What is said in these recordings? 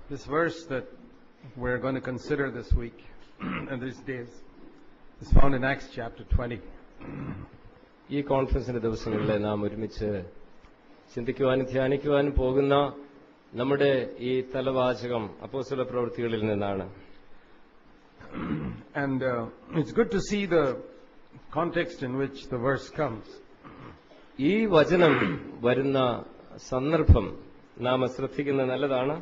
This verse that we're going to consider this week and these days is found in Acts chapter 20. ഈ കോൺഫറൻസിന്റെ ദിവസങ്ങളിൽ നാം ഒരുമിച്ച് ചിന്തിക്കുവാനും ധ്യാനിക്കുവാനും പോകുന്ന നമ്മുടെ ഈ തലവാചകം അപ്പോസ്തല പ്രവൃത്തികളിൽ നിന്നാണ്. And it's good to see the context in which the verse comes. ഈ വചനം വരുന്ന സന്ദർഭം നാം ശ്രദ്ധിക്കുന്നത് നല്ലതാണ്.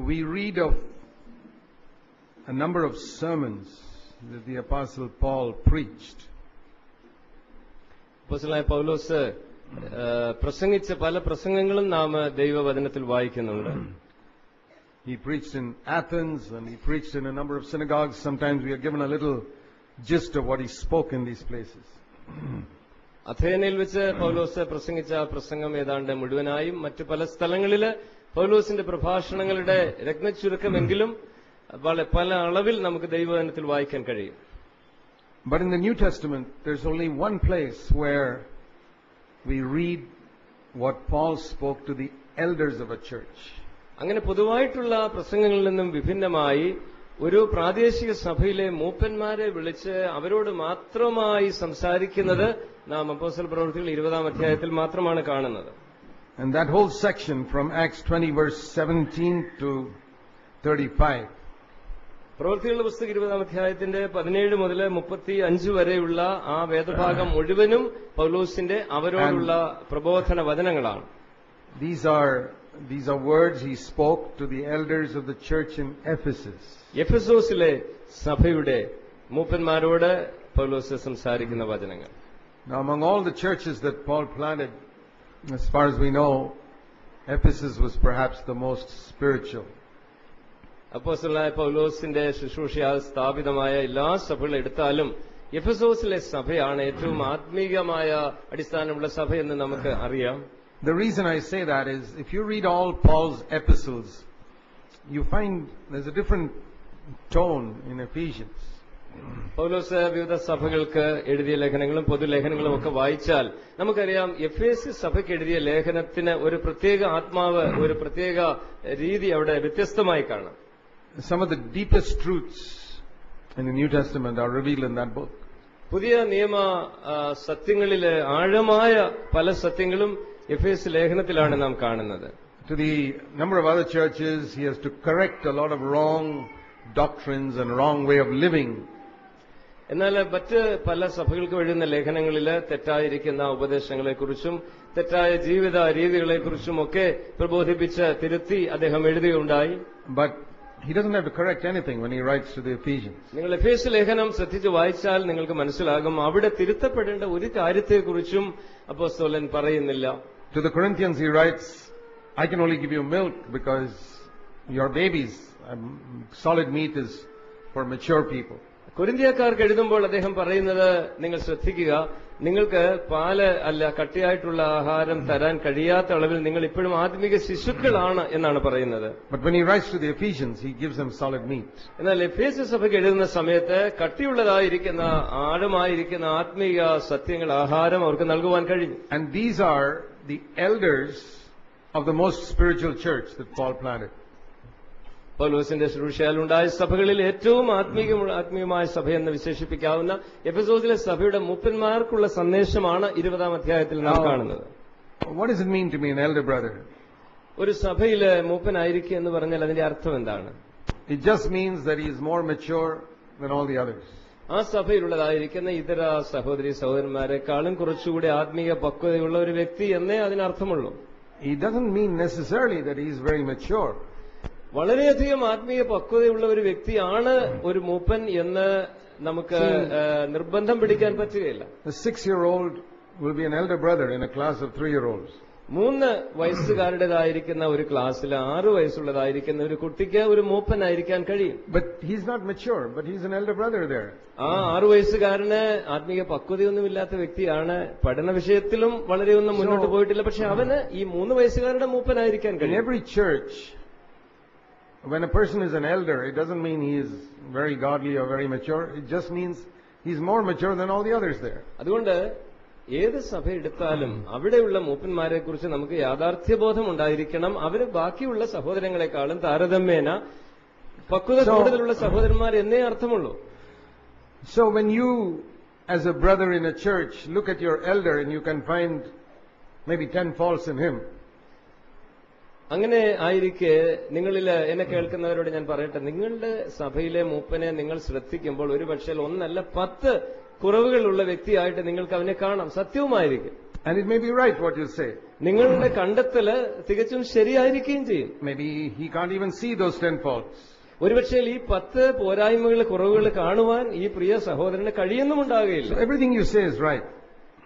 We read of a number of sermons that the Apostle Paul preached. അപ്പോസ്തലനായ പൗലോസ് പ്രസംഗിച്ച പല പ്രസംഗങ്ങളും നാം ദൈവവചനത്തിൽ വായിക്കുന്നുണ്ട്. He preached in Athens and he preached in a number of synagogues. Sometimes we are given a little gist of what he spoke in these places. അഥേനയിൽ വെച്ച് പൗലോസ് പ്രസംഗിച്ച പ്രസംഗം ഏതാണ്ട് മുഴുവനായും മറ്റു പല സ്ഥലങ്ങളിൽ പൗലോസിന്റെ പ്രഭാഷണങ്ങളുടെ രത്നച്ചുരുക്കമെങ്കിലും പല അളവിൽ നമുക്ക് ദൈവവചനത്തിൽ വായിക്കാൻ കഴിയും. But in the New Testament, there's only one place where we read what Paul spoke to the elders of a church. അങ്ങനെ പൊതുവായിട്ടുള്ള പ്രസംഗങ്ങളിൽ നിന്നും വിഭിന്നമായി ഒരു പ്രാദേശിക സഭയിലെ മൂപ്പന്മാരെ വിളിച്ച് അവരോട് മാത്രമായി സംസാരിക്കുന്നത് നാം അപ്പോസ്തല പ്രവൃത്തികൾ 20-ാം അധ്യായത്തിൽ മാത്രമാണ് കാണുന്നത്. And that whole section from Acts 20 verse 17 to 35. പ്രവൃത്തികളുടെ പുസ്തകം 20-ാം അധ്യായത്തിന്റെ 17 മുതൽ 35 വരെയുള്ള ആ വേദഭാഗം മുഴുവനും പൗലോസിന്റെ അവരോടുള്ള പ്രബോധന വചനങ്ങളാണ്. These are words he spoke to the elders of the church in Ephesus. എഫെസോസിലെ സഭയുടെ മൂപ്പന്മാരോട് പൗലോസ് സംസാരിക്കുന്ന വചനങ്ങൾ. Now among all the churches that Paul planted, as far as we know, Ephesus was perhaps the most spiritual. അപ്പോസ്തലനായ പൗലോസിന്റെ ശുശ്രൂഷയാൽ സ്ഥാപിതമായ എല്ലാ സഭകളും എടുത്താലും എഫെസോസിലെ സഭയാണ് ഏറ്റവും ആത്മീകമായ അടിസ്ഥാനമുള്ള സഭയെന്ന് നമുക്ക് അറിയാം. The reason I say that is, if you read all Paul's epistles, you find there's a different tone in Ephesians. പൗലോസ് വിവിധ സഭകൾക്ക് എഴുതിയ ലേഖനങ്ങളും പൊതുലേഖനങ്ങളും ഒക്കെ വായിച്ചാൽ നമുക്കറിയാം എഫേസ്യ സഭയ്ക്ക് എഴുതിയ ലേഖനത്തിന് ഒരു പ്രത്യേക ആത്മാവ്, ഒരു പ്രത്യേക രീതി അവിടെ വ്യത്യസ്തമായി കാണാം. Some of the deepest truths in the New Testament are revealed in that book. പുതിയ നിയമ സത്യങ്ങളിലെ ആഴമായ പല സത്യങ്ങളും എഫേസ് ലേഖനത്തിലാണ് നാം കാണുന്നത്. To the number of other churches, he has to correct a lot of wrong doctrines and wrong way of living. എന്നാൽ മറ്റ് പല സഭകൾക്ക് എഴുതുന്ന ലേഖനങ്ങളിൽ തെറ്റായിരിക്കുന്ന ഉപദേശങ്ങളെക്കുറിച്ചും തെറ്റായ ജീവിത രീതികളെക്കുറിച്ചും ഒക്കെ പ്രബോധിപ്പിച്ച് തിരുത്തി അദ്ദേഹം എഴുതുകയുണ്ടായി. But he doesn't have to correct anything when he writes to the Ephesians. നിങ്ങൾ എഫേസ് ലേഖനം ശ്രദ്ധിച്ച് വായിച്ചാൽ നിങ്ങൾക്ക് മനസ്സിലാകും അവിടെ തിരുത്തപ്പെടേണ്ട ഒരു കാര്യത്തെക്കുറിച്ചും അപ്പോസ്തലൻ പറയുന്നില്ല. To the Corinthians he writes, I can only give you milk because you're babies. Solid meat is for mature people. കൊരിന്ത്യക്കാർക്ക് എഴുതുമ്പോൾ അദ്ദേഹം പറയുന്നത് നിങ്ങൾ ശ്രദ്ധിക്കുക, നിങ്ങൾക്ക് പാല് അല്ല കട്ടിയായിട്ടുള്ള ആഹാരം തരാൻ കഴിയാത്ത അളവിൽ നിങ്ങൾ ഇപ്പോഴും ആത്മീക ശിശുക്കളാണ് എന്നാണ് പറയുന്നത്. But when he writes to the Ephesians, he gives them solid meat. എന്നാൽ എഫേസ്യ സഭയ്ക്ക് എഴുതുന്ന സമയത്ത് കട്ടിയുള്ളതായിരിക്കുന്ന ആഴമായിരിക്കുന്ന ആത്മീക സത്യങ്ങൾ ആഹാരം അവർക്ക് നൽകുവാൻ കഴിഞ്ഞു. And these are the elders of the most spiritual church that Paul planted. പൗലോസിന്റെ ശുശ്രൂഷയാൽ ഉണ്ടായ സഭകളിൽ ഏറ്റവും ആത്മീയമായ സഭയെന്ന് വിശേഷിപ്പിക്കാവുന്ന എഫെസോസിലെ സഭയുടെ മൂപ്പന്മാർക്കുള്ള സന്ദേശമാണ് 20-ാം അധ്യായത്തിൽ നാം കാണുന്നത്. What does it mean to be an elder brother? ഒരു സഭയില് മൂപ്പനായിരിക്കുക എന്ന് പറഞ്ഞാൽ അതിന്റെ അർത്ഥം എന്താണ്? It just means that he is more mature than all the others. ആ സഭയിലുള്ളതായിരിക്കുന്ന ഇതര സഹോദരി സഹോദരന്മാരെക്കാളും കുറച്ചുകൂടി ആത്മീയ പക്വതയുള്ള ഒരു വ്യക്തി എന്നേ അതിനർത്ഥമുള്ളൂ. He doesn't mean necessarily that he is very mature. വളരെയധികം ആത്മീയ പക്വതയുള്ള ഒരു വ്യക്തിയാണ് ഒരു മൂപ്പൻ എന്ന് നമുക്ക് നിർബന്ധം പിടിക്കാൻ പറ്റുകയില്ല. A 6-year-old will be an elder brother in a class of 3-year-olds. 3 വയസ്സുകാരുടേതായിരിക്കുന്ന ഒരു ക്ലാസ്സിൽ 6 വയസ്സുള്ളതായിരിക്കുന്ന ഒരു കുട്ടിക്ക് ഒരു മൂപ്പനായിരിക്കാൻ കഴിയും. But he's not mature, but he's an elder brother there. ആ 6 വയസ്സുകാരന് ആത്മീയ പക്വതയൊന്നുമില്ലാത്ത വ്യക്തിയാണ്. പഠന വിഷയത്തിലും വളരെയൊന്നും മുന്നോട്ട് പോയിട്ടില്ല. പക്ഷെ അവന് ഈ 3 വയസ്സുകാരുടെ മൂപ്പനായിരിക്കാൻ കഴിയും. In every church, when a person is an elder, it doesn't mean he is very godly or very mature. It just means he's more mature than all the others there. അതുകൊണ്ട് ഏത് സഭ എടുത്താലും അവിടെയുള്ള മൂപ്പന്മാരെ കുറിച്ച് നമുക്ക് യാഥാർത്ഥ്യബോധം ഉണ്ടായിരിക്കണം. അവര് ബാക്കിയുള്ള സഹോദരങ്ങളെക്കാളും താരതമ്യേന പക്വത കൂടുതലുള്ള സഹോദരന്മാർ എന്നേ അർത്ഥമുള്ളൂ. So when you, as a brother in a church, look at your elder and you can find maybe 10 faults in him. അങ്ങനെ ആയിരിക്കെ എന്നെ കേൾക്കുന്നവരോട് ഞാൻ പറയട്ടെ, നിങ്ങളുടെ സഭയിലെ മൂപ്പനെ നിങ്ങൾ ശ്രദ്ധിക്കുമ്പോൾ ഒരു പക്ഷേ 1 അല്ല 10 കുറവുകളുള്ള വ്യക്തിയായിട്ട് നിങ്ങൾക്ക് അവനെ കാണാം. സത്യവുമായിരിക്കും. And it may be right what you say. നിങ്ങളുടെ കണ്ടെത്തല് തികച്ചും ശരിയായിരിക്കുകയും ചെയ്യും. Maybe he can't even see those 10 faults. ഒരുപക്ഷേ ഈ 10 പോരായ്മകൾ, കുറവുകൾ കാണുവാൻ ഈ പ്രിയ സഹോദരന് കഴിയുന്നുമുണ്ടാകുകയില്ല. So everything you say is right.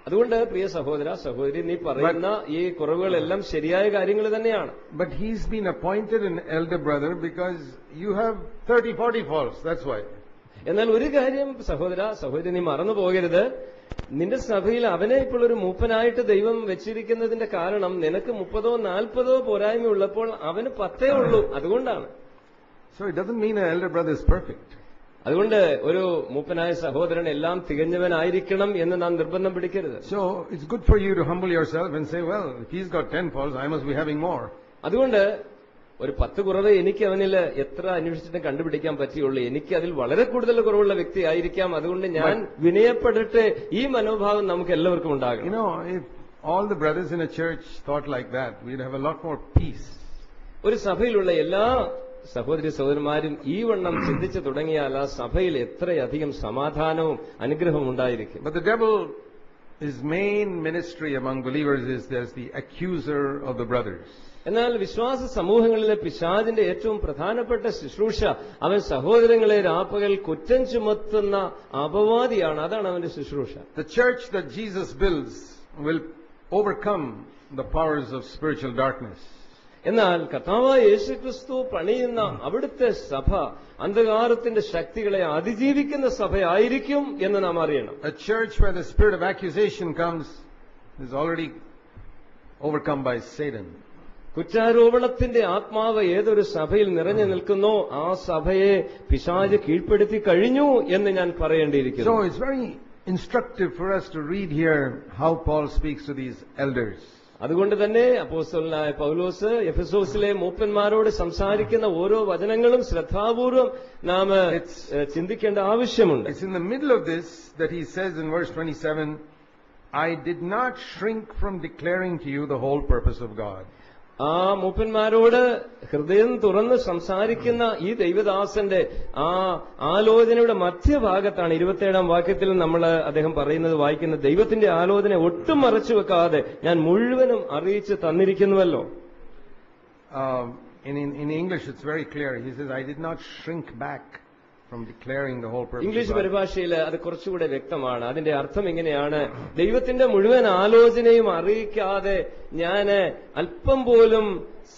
അതുകൊണ്ട് പ്രിയ സഹോദര, സഹോദരി, നീ പറയുന്ന ഈ കുറവുകളെല്ലാം ശരിയായ കാര്യങ്ങൾ തന്നെയാണ്. But he's been appointed an elder brother because you have 30-40 faults. That's why. എന്നാൽ ഒരു കാര്യം സഹോദര, സഹോദരി, നീ മറന്നു പോകരുത്. നിന്റെ സഭയിൽ അവനെ ഇപ്പോൾ ഒരു മൂപ്പനായിട്ട് ദൈവം വെച്ചിരിക്കുന്നതിന്റെ കാരണം നിനക്ക് 30-40 പോരായ്മ ഉള്ളപ്പോൾ അവന് 10 ഉള്ളൂ. അതുകൊണ്ടാണ്. So it doesn't mean an elder brother is perfect. അതുകൊണ്ട് ഒരു മൂപ്പനായ സഹോദരൻ എല്ലാം തികഞ്ഞവനായിരിക്കണം എന്ന് നാം നിർബന്ധം പിടിക്കരുത്. So it's good for you to humble yourself and say, well, if he's got 10 faults, I must be having more. അതുകൊണ്ട് ഒരു 10 കുറവ് എനിക്ക് അവനിൽ എത്ര അന്വേഷിച്ചിട്ടും കണ്ടുപിടിക്കാൻ പറ്റിയുള്ളൂ. എനിക്ക് അതിൽ വളരെ കൂടുതൽ കുറവുള്ള വ്യക്തി ആയിരിക്കാം. അതുകൊണ്ട് ഞാൻ വിനയപ്പെടട്ടെ. ഈ മനോഭാവം നമുക്ക് എല്ലാവർക്കും ഉണ്ടാകും. You know, if all the brothers in a church thought like that, we'd have a lot more peace. ഒരു സഭയിലുള്ള എല്ലാ സഹോദരി സഹോദരന്മാരും ഈ വണ്ണം ചിന്തിച്ചു തുടങ്ങിയാൽ ആ സഭയിൽ എത്രയധികം സമാധാനവും അനുഗ്രഹവും ഉണ്ടായിരിക്കും. But the devil, his main ministry among believers is there's the accuser of the brothers. എന്നാൽ വിശ്വാസ സമൂഹങ്ങളിലെ പിശാചിന്റെ ഏറ്റവും പ്രധാനപ്പെട്ട ശുശ്രൂഷ അവൻ സഹോദരങ്ങളെ രാപ്പകൽ കുറ്റം ചുമത്തുന്ന അപവാദിയാണ്. അതാണ് അവന്റെ ശുശ്രൂഷ. The church that Jesus builds will overcome the powers of spiritual darkness. എന്നാൽ കർത്താവായ യേശുക്രിസ്തു പണിയുന്ന അവിടുത്തെ സഭ അന്ധകാരത്തിന്റെ ശക്തികളെ അതിജീവിക്കുന്ന സഭയായിരിക്കും എന്ന് നാം അറിയണം. A church where the spirit of accusation comes is already overcome by Satan. കുറ്റാരോപണത്തിന്റെ ആത്മാവ് ഏതൊരു സഭയിൽ നിറഞ്ഞു നിൽക്കുന്നോ ആ സഭയെ പിശാച് കീഴ്പ്പെടുത്തി കഴിഞ്ഞു എന്ന് ഞാൻ പറയേണ്ടിയിരിക്കുന്നു. So it's very instructive for us to read here how Paul speaks to these elders. അതുകൊണ്ട് തന്നെ അപ്പോസ്തലനായ പൗലോസ് എഫെസോസിലെ മൂപ്പന്മാരോട് സംസാരിക്കുന്ന ഓരോ വചനങ്ങളും ശ്രദ്ധാപൂർവം നാം ചിന്തിക്കേണ്ട ആവശ്യമുണ്ട്. It's in the middle of this that he says in verse 27, I did not shrink from declaring to you the whole purpose of God. ആ മൂപ്പന്മാരോട് ഹൃദയം തുറന്ന് സംസാരിക്കുന്ന ഈ ദൈവദാസന്റെ ആ ആലോചനയുടെ മധ്യഭാഗത്താണ് 27-ാം വാക്യത്തിൽ നമ്മൾ അദ്ദേഹം പറയുന്നത് വായിക്കുന്നത്, ദൈവത്തിന്റെ ആലോചന ഒട്ടും മറച്ചു വെക്കാതെ ഞാൻ മുഴുവനും അറിയിച്ച് തന്നിരിക്കുന്നുവല്ലോ. In English it's very clear. He says, I did not shrink back from declaring the whole purpose. English പരിഭാഷയിൽ അത് കുറച്ചുകൂടെ വ്യക്തമാണ്. അതിന്റെ അർത്ഥം ഇങ്ങനെയാണ്, ദൈവത്തിന്റെ മുഴുവൻ ആലോചനയും അറിയിക്കാതെ ഞാൻ അല്പം പോലും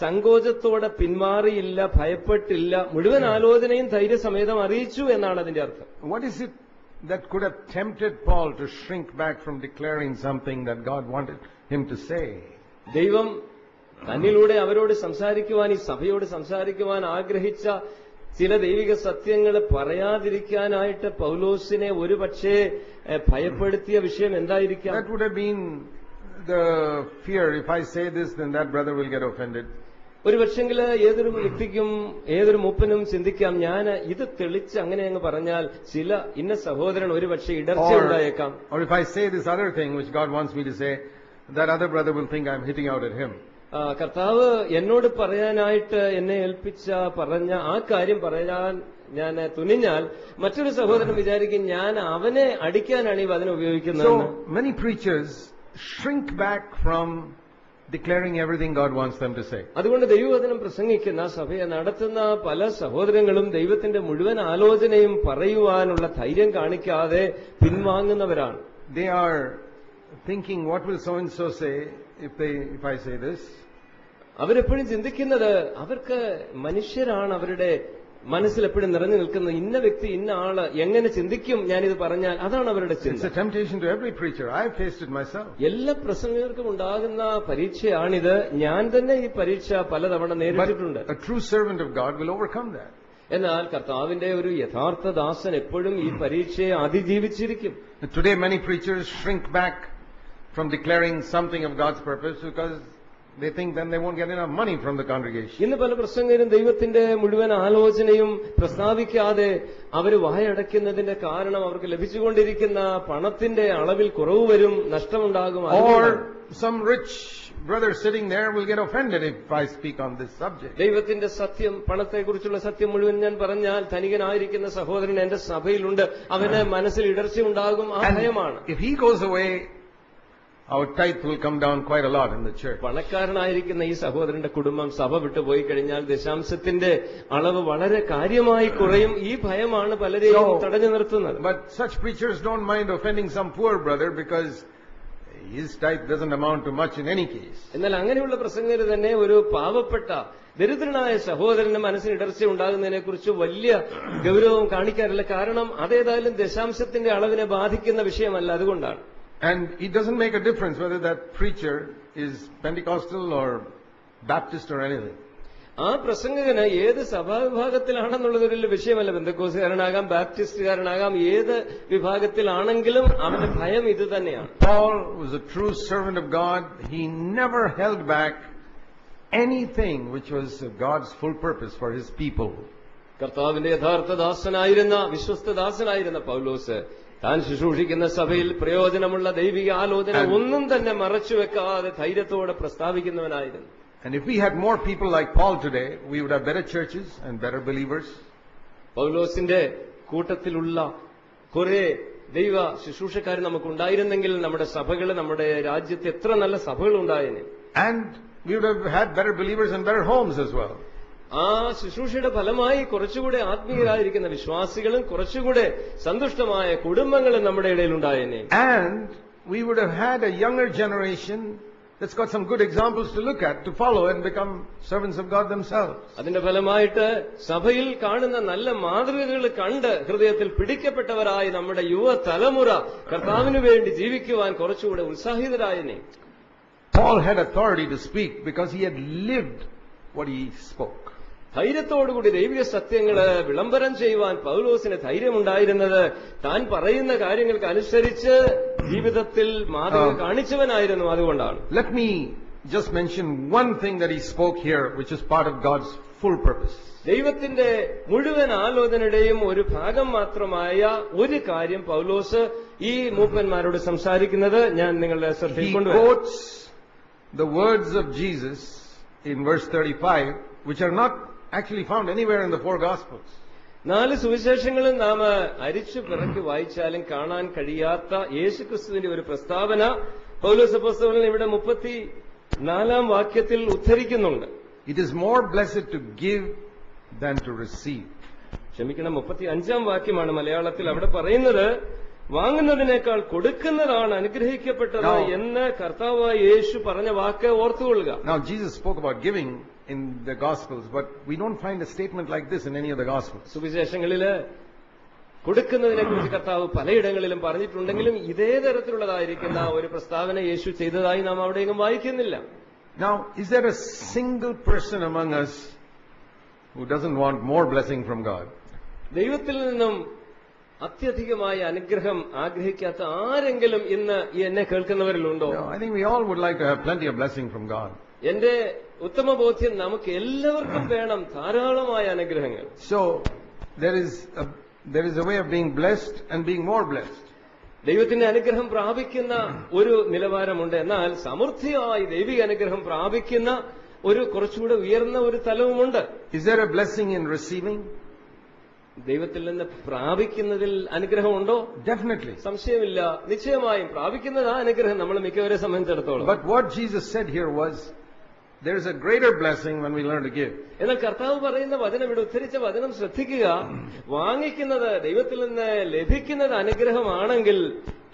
സങ്കോചത്തോടെ പിന്മാറിയില്ല, ഭയപ്പെട്ടില്ല, മുഴുവൻ ആലോചനയും ധൈര്യസമേതം അറിയിച്ചു എന്നാണ് അതിന്റെ അർത്ഥം. What is it that could have tempted Paul to shrink back from declaring something that God wanted him to say? ദൈവം തന്നിലൂടെ അവരോട് സംസാരിക്കുവാൻ, ഈ സഭയോട് സംസാരിക്കുവാൻ ആഗ്രഹിച്ച ചില ദൈവിക സത്യങ്ങൾ പറയാതിരിക്കാനായിട്ട് പൗലോസിനെ ഒരുപക്ഷേ ഭയപ്പെടുത്തിയ വിഷയം എന്തായിരിക്കാം? That would have been the fear, if I say this then that brother will get offended. ഒരു പക്ഷെങ്കിൽ ഏതൊരു വ്യക്തിക്കും ഏതൊരു മൂപ്പനും ചിന്തിക്കാം, ഞാൻ ഇത് തെളിച്ച് അങ്ങനെ അങ്ങ് പറഞ്ഞാൽ ചില ഇന്ന സഹോദരൻ ഒരു പക്ഷേ ഇടർച്ച ഉണ്ടായേക്കാം. Or if I say this other thing which God wants me to say, that other brother will think I'm hitting out at him. കർത്താവ് എന്നോട് പറയാനായിട്ട് എന്നെ ഏൽപ്പിച്ച പറഞ്ഞ ആ കാര്യം പറയാൻ ഞാൻ തുനിഞ്ഞാൽ മറ്റൊരു സഹോദരൻ വിചാരിക്കും ഞാൻ അവനെ അടിക്കാനാണ് ഈ വചനം ഉപയോഗിക്കുന്നത്. So many preachers shrink back from declaring everything God wants them to say. അതുകൊണ്ട് ദൈവവചനം പ്രസംഗിക്കുന്ന സഭയെ നടത്തുന്ന പല സഹോദരങ്ങളും ദൈവത്തിന്റെ മുഴുവൻ ആലോചനയും പറയുവാനുള്ള ധൈര്യം കാണിക്കാതെ പിൻവാങ്ങുന്നവരാണ്. They are thinking, what will so and so say if I say this? അവരെപ്പോഴും ചിന്തിക്കുന്നത്, അവർക്ക് മനുഷ്യരാണ് അവരുടെ മനസ്സിൽ എപ്പോഴും നിറഞ്ഞു നിൽക്കുന്നത്, ഇന്ന വ്യക്തി ഇന്ന ആള് എങ്ങനെ ചിന്തിക്കും ഞാനിത് പറഞ്ഞാൽ, അതാണ് അവരുടെ ചിന്ത. It's a temptation to every preacher. I have faced it myself. എല്ലാ പ്രസംഗകർക്കും ഉണ്ടാകുന്ന പരീക്ഷയാണിത്. ഞാൻ തന്നെ ഈ പരീക്ഷ പലതവണ നേരിട്ടിട്ടുണ്ട്. But a true servant of God will overcome that. എന്നാൽ കർത്താവിന്റെ ഒരു യഥാർത്ഥ ദാസൻ എപ്പോഴും ഈ പരീക്ഷയെ അതിജീവിച്ചിരിക്കും. Today many preachers shrink back from declaring something of God's purpose because they think then they won't get enough money from the congregation. ഇന്ന് പല പ്രസംഗരും ദൈവത്തിന്റെ മുഴുവൻ ആലോചനയും പ്രസ്താവിക്കാതെ അവര് വായടയ്ക്കുന്നതിന്റെ കാരണം അവർക്ക് ലഭിച്ചുകൊണ്ടിരിക്കുന്ന പണത്തിന്റെ അളവിൽ കുറവ് വരും, നഷ്ടമുണ്ടാകും. Or some rich brother sitting there will get offended if I speak on this subject. ദൈവത്തിന്റെ സത്യം, പണത്തെക്കുറിച്ചുള്ള സത്യം മുഴുവൻ ഞാൻ പറഞ്ഞാൽ ധനികനായിരിക്കുന്ന സഹോദരൻ എന്റെ സഭയിലുണ്ട്, അവന് മനസ്സിൽ ഇടർച്ചയുണ്ടാകും. ആ ഭയമാണ്. If he goes away, our tithe will come down quite a lot in the church. പണക്കാരനായിരിക്കുന്ന ഈ സഹോദരന്റെ കുടുംബം സഭ വിട്ടുപോയി കഴിഞ്ഞാൽ ദശാംശത്തിന്റെ അളവ് വളരെ കാര്യമായി കുറയും. ഈ ഭയമാണ് പലരെയും തടഞ്ഞു നിർത്തുന്നത്. But such preachers don't mind offending some poor brother because his tithe doesn't amount to much in any case. എന്നാൽ അങ്ങനെയുള്ള പ്രസംഗര് തന്നെ ഒരു പാവപ്പെട്ട ദരിദ്രനായ സഹോദരന് മനസ്സിന് ഇടർച്ച ഉണ്ടാകുന്നതിനെ കുറിച്ച് വലിയ ഗൗരവം കാണിക്കാറില്ല. കാരണം അതേതായാലും ദശാംശത്തിന്റെ അളവിനെ ബാധിക്കുന്ന വിഷയമല്ല, അതുകൊണ്ടാണ്. And it doesn't make a difference whether that preacher is Pentecostal or Baptist or anything. ആ പ്രസംഗകന് ഏത് സഭാവിഭാഗത്തിലാണെന്നുള്ളത് ഒരു വിഷയമല്ല. പെന്തക്കോസ്തുകാരനാകാം, ബാപ്റ്റിസ്റ്റുകാരനാകാം, ഏത് വിഭാഗത്തിലാണെങ്കിലും അവന്റെ ഭയം ഇത് തന്നെയാണ്. Paul was a true servant of God. He never held back anything which was God's full purpose for his people. കർത്താവിന്റെ യഥാർത്ഥ ദാസനായിരുന്ന, വിശ്വസ്ത ദാസനായിരുന്ന പൗലോസ് താൻ ശുശ്രൂഷിക്കുന്ന സഭയിൽ പ്രയോജനമുള്ള ദൈവിക ആലോചന ഒന്നും തന്നെ മറച്ചുവെക്കാതെ ധൈര്യത്തോടെ പ്രസ്താവിക്കുന്നവനായിരുന്നു. And if we had more people like Paul today, we would have better churches and better believers. പൗലോസിന്റെ കൂട്ടത്തിലുള്ള കുറെ ദൈവ ശുശ്രൂഷക്കാർ നമുക്കുണ്ടായിരുന്നെങ്കിൽ നമ്മുടെ സഭകൾ, നമ്മുടെ രാജ്യത്ത് എത്ര നല്ല സഭകൾ ഉണ്ടായേനെ. And we would have had better believers and better homes as well. ആ ശുശ്രൂഷയുടെ ഫലമായി കുറച്ചുകൂടെ ആത്മീയരായിരിക്കുന്ന വിശ്വാസികളും കുറച്ചുകൂടെ സന്തുഷ്ടമായ കുടുംബങ്ങളും നമ്മുടെ ഇടയിൽ ഉണ്ടായേനെ. And we would have had a younger generation that's got some good examples to look at, to follow and become servants of God themselves. അതിന്റെ ഫലമായിട്ട് സഭയിൽ കാണുന്ന നല്ല മാതൃകകൾ കണ്ട് ഹൃദയത്തിൽ പിടിക്കപ്പെട്ടവരായി നമ്മുടെ യുവ തലമുറ കർത്താവിനു വേണ്ടി ജീവിക്കുവാൻ കുറച്ചുകൂടെ ഉത്സാഹിതരായനെ. Paul had authority to speak because he had lived what he spoke. ധൈര്യത്തോടുകൂടി ദൈവിക സത്യങ്ങള് വിളംബരം ചെയ്യുവാൻ പൗലോസിന് ധൈര്യമുണ്ടായിരുന്നത് താൻ പറയുന്ന കാര്യങ്ങൾക്ക് അനുസരിച്ച് ജീവിതത്തിൽ മാതൃക കാണിച്ചവനായിരുന്നു. അതുകൊണ്ടാണ്. Let me just mention one thing that he spoke here, which is part of God's full purpose. ദൈവത്തിന്റെ മുഴുവൻ ആലോചനയുടെയും ഒരു ഭാഗം മാത്രമായ ഒരു കാര്യം പൗലോസ് ഈ മൂപ്പന്മാരോട് സംസാരിക്കുന്നത് ഞാൻ നിങ്ങളുടെ ശ്രദ്ധയിൽ കൊണ്ടുവരാം. He quotes the words of Jesus in verse 35, which are not actually found anywhere in the four Gospels. 4 സുവിശേഷങ്ങളും നാം അരിച്ചു പിറക്കി വായിച്ചാലും കാണാൻ കഴിയാത്ത യേശുക്രിസ്തുവിന്റെ ഒരു പ്രസ്താവന പൗലോസ് അപ്പോസ്തലൻ ഇവിടെ 34 വാക്യത്തിൽ ഉദ്ധരിക്കുന്നുണ്ട്. It is more blessed to give than to receive. ക്ഷമിക്കണം, 35 വാക്യമാണ് മലയാളത്തിൽ. അവിടെ പറയുന്നത് വാങ്ങുന്നതിനേക്കാൾ കൊടുക്കുന്നതാണ് അനുഗ്രഹിക്കപ്പെട്ടത് എന്ന് കർത്താവായ യേശു പറഞ്ഞ വാക്ക് ഓർത്തുകൊള്ളുക. Now Jesus spoke about giving in the Gospels, but we don't find a statement like this in any of the Gospels. സുവിശേഷങ്ങളില് കൊടുക്കുന്നതിനെ കുറിച്ച് കർത്താവ് പലയിടങ്ങളിലും പറഞ്ഞിട്ടുണ്ടെങ്കിലും ഇതേ തരത്തിലുള്ളതായിരിക്കുന്ന ഒരു പ്രസ്താവന യേശു ചെയ്തതായി നാം അവിടെയെങ്കിലും വായിക്കുന്നില്ല. Now, is there a single person among us who doesn't want more blessing from God? ദൈവത്തിൽ നിന്നും അത്യധികമായ അനുഗ്രഹം ആഗ്രഹിക്കാത്ത ആരെങ്കിലും ഇന്ന് എന്നെ കേൾക്കുന്നവരിലുണ്ടോ? No, I think we all would like to have plenty of blessing from God. എന്റെ ഉത്തമ ബോധ്യം നമുക്ക് എല്ലാവർക്കും വേണം ധാരാളമായ അനുഗ്രഹങ്ങൾ. So there is a way of being blessed and being more blessed. ദൈവത്തിന്റെ അനുഗ്രഹം പ്രാപിക്കുന്ന ഒരു നിലവാരമുണ്ട്, എന്നാൽ സമൃദ്ധിയായി ദൈവിക അനുഗ്രഹം പ്രാപിക്കുന്ന ഒരു കുറച്ചുകൂടെ ഉയർന്ന ഒരു തലവുമുണ്ട്. Is there a blessing in receiving? ദൈവത്തിൽ നിന്ന് പ്രാപിക്കുന്നതിൽ അനുഗ്രഹമുണ്ടോ? Definitely. സംശയമില്ല, നിശ്ചയമായും പ്രാപിക്കുന്നത് ആ അനുഗ്രഹം നമ്മൾ മിക്കവരെ സംബന്ധിച്ചിടത്തോളം. But what Jesus said here was, there is a greater blessing when we learn to give. എന്നാൽ കർത്താവ് പറയുന്ന വചനം, ഇവിടെ ഉദ്ധരിച്ച വചനം ശ്രദ്ധിക്കുക. വാങ്ങിക്കുന്നത് ദൈവത്തിൽ നിന്ന് ലഭിക്കുന്നത് അനുഗ്രഹമാണെങ്കിൽ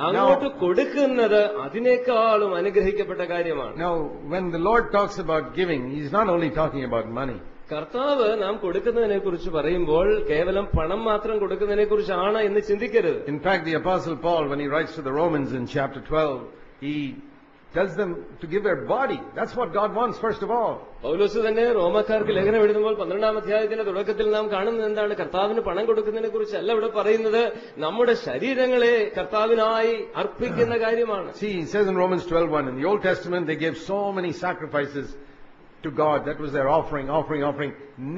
അങ്ങോട്ട് കൊടുക്കുന്നത് അതിനേക്കാളും അനുഗ്രഹിക്കപ്പെട്ട കാര്യമാണ്. Now, when the Lord talks about giving, He's not only talking about money. കർത്താവ് നാം കൊടുക്കുന്നതിനെ കുറിച്ച് പറയുമ്പോൾ കേവലം പണം മാത്രം കൊടുക്കുന്നതിനെ കുറിച്ചാണ് എന്ന് ചിന്തിക്കരുത്. In fact, the Apostle Paul, when he writes to the Romans in chapter 12, he tells them to give their body. That's what God wants first of all. പൗലോസ് തന്നെ റോമക്കാർക്ക് ലേഖനം എഴുതുമ്പോൾ 12-ാം അധ്യായത്തിന്റെ തുടക്കത്തിൽ നാം കാണുന്നത് എന്താണ്? കർത്താവിന് പണം കൊടുക്കുന്നതിനെ കുറിച്ചല്ല ഇവിടെ പറയുന്നത്, നമ്മുടെ ശരീരങ്ങളെ കർത്താവിനായി അർപ്പിക്കുന്ന കാര്യമാണ്. See, he says in Romans 12:1, in the Old Testament they gave so many sacrifices to God. That was their offering.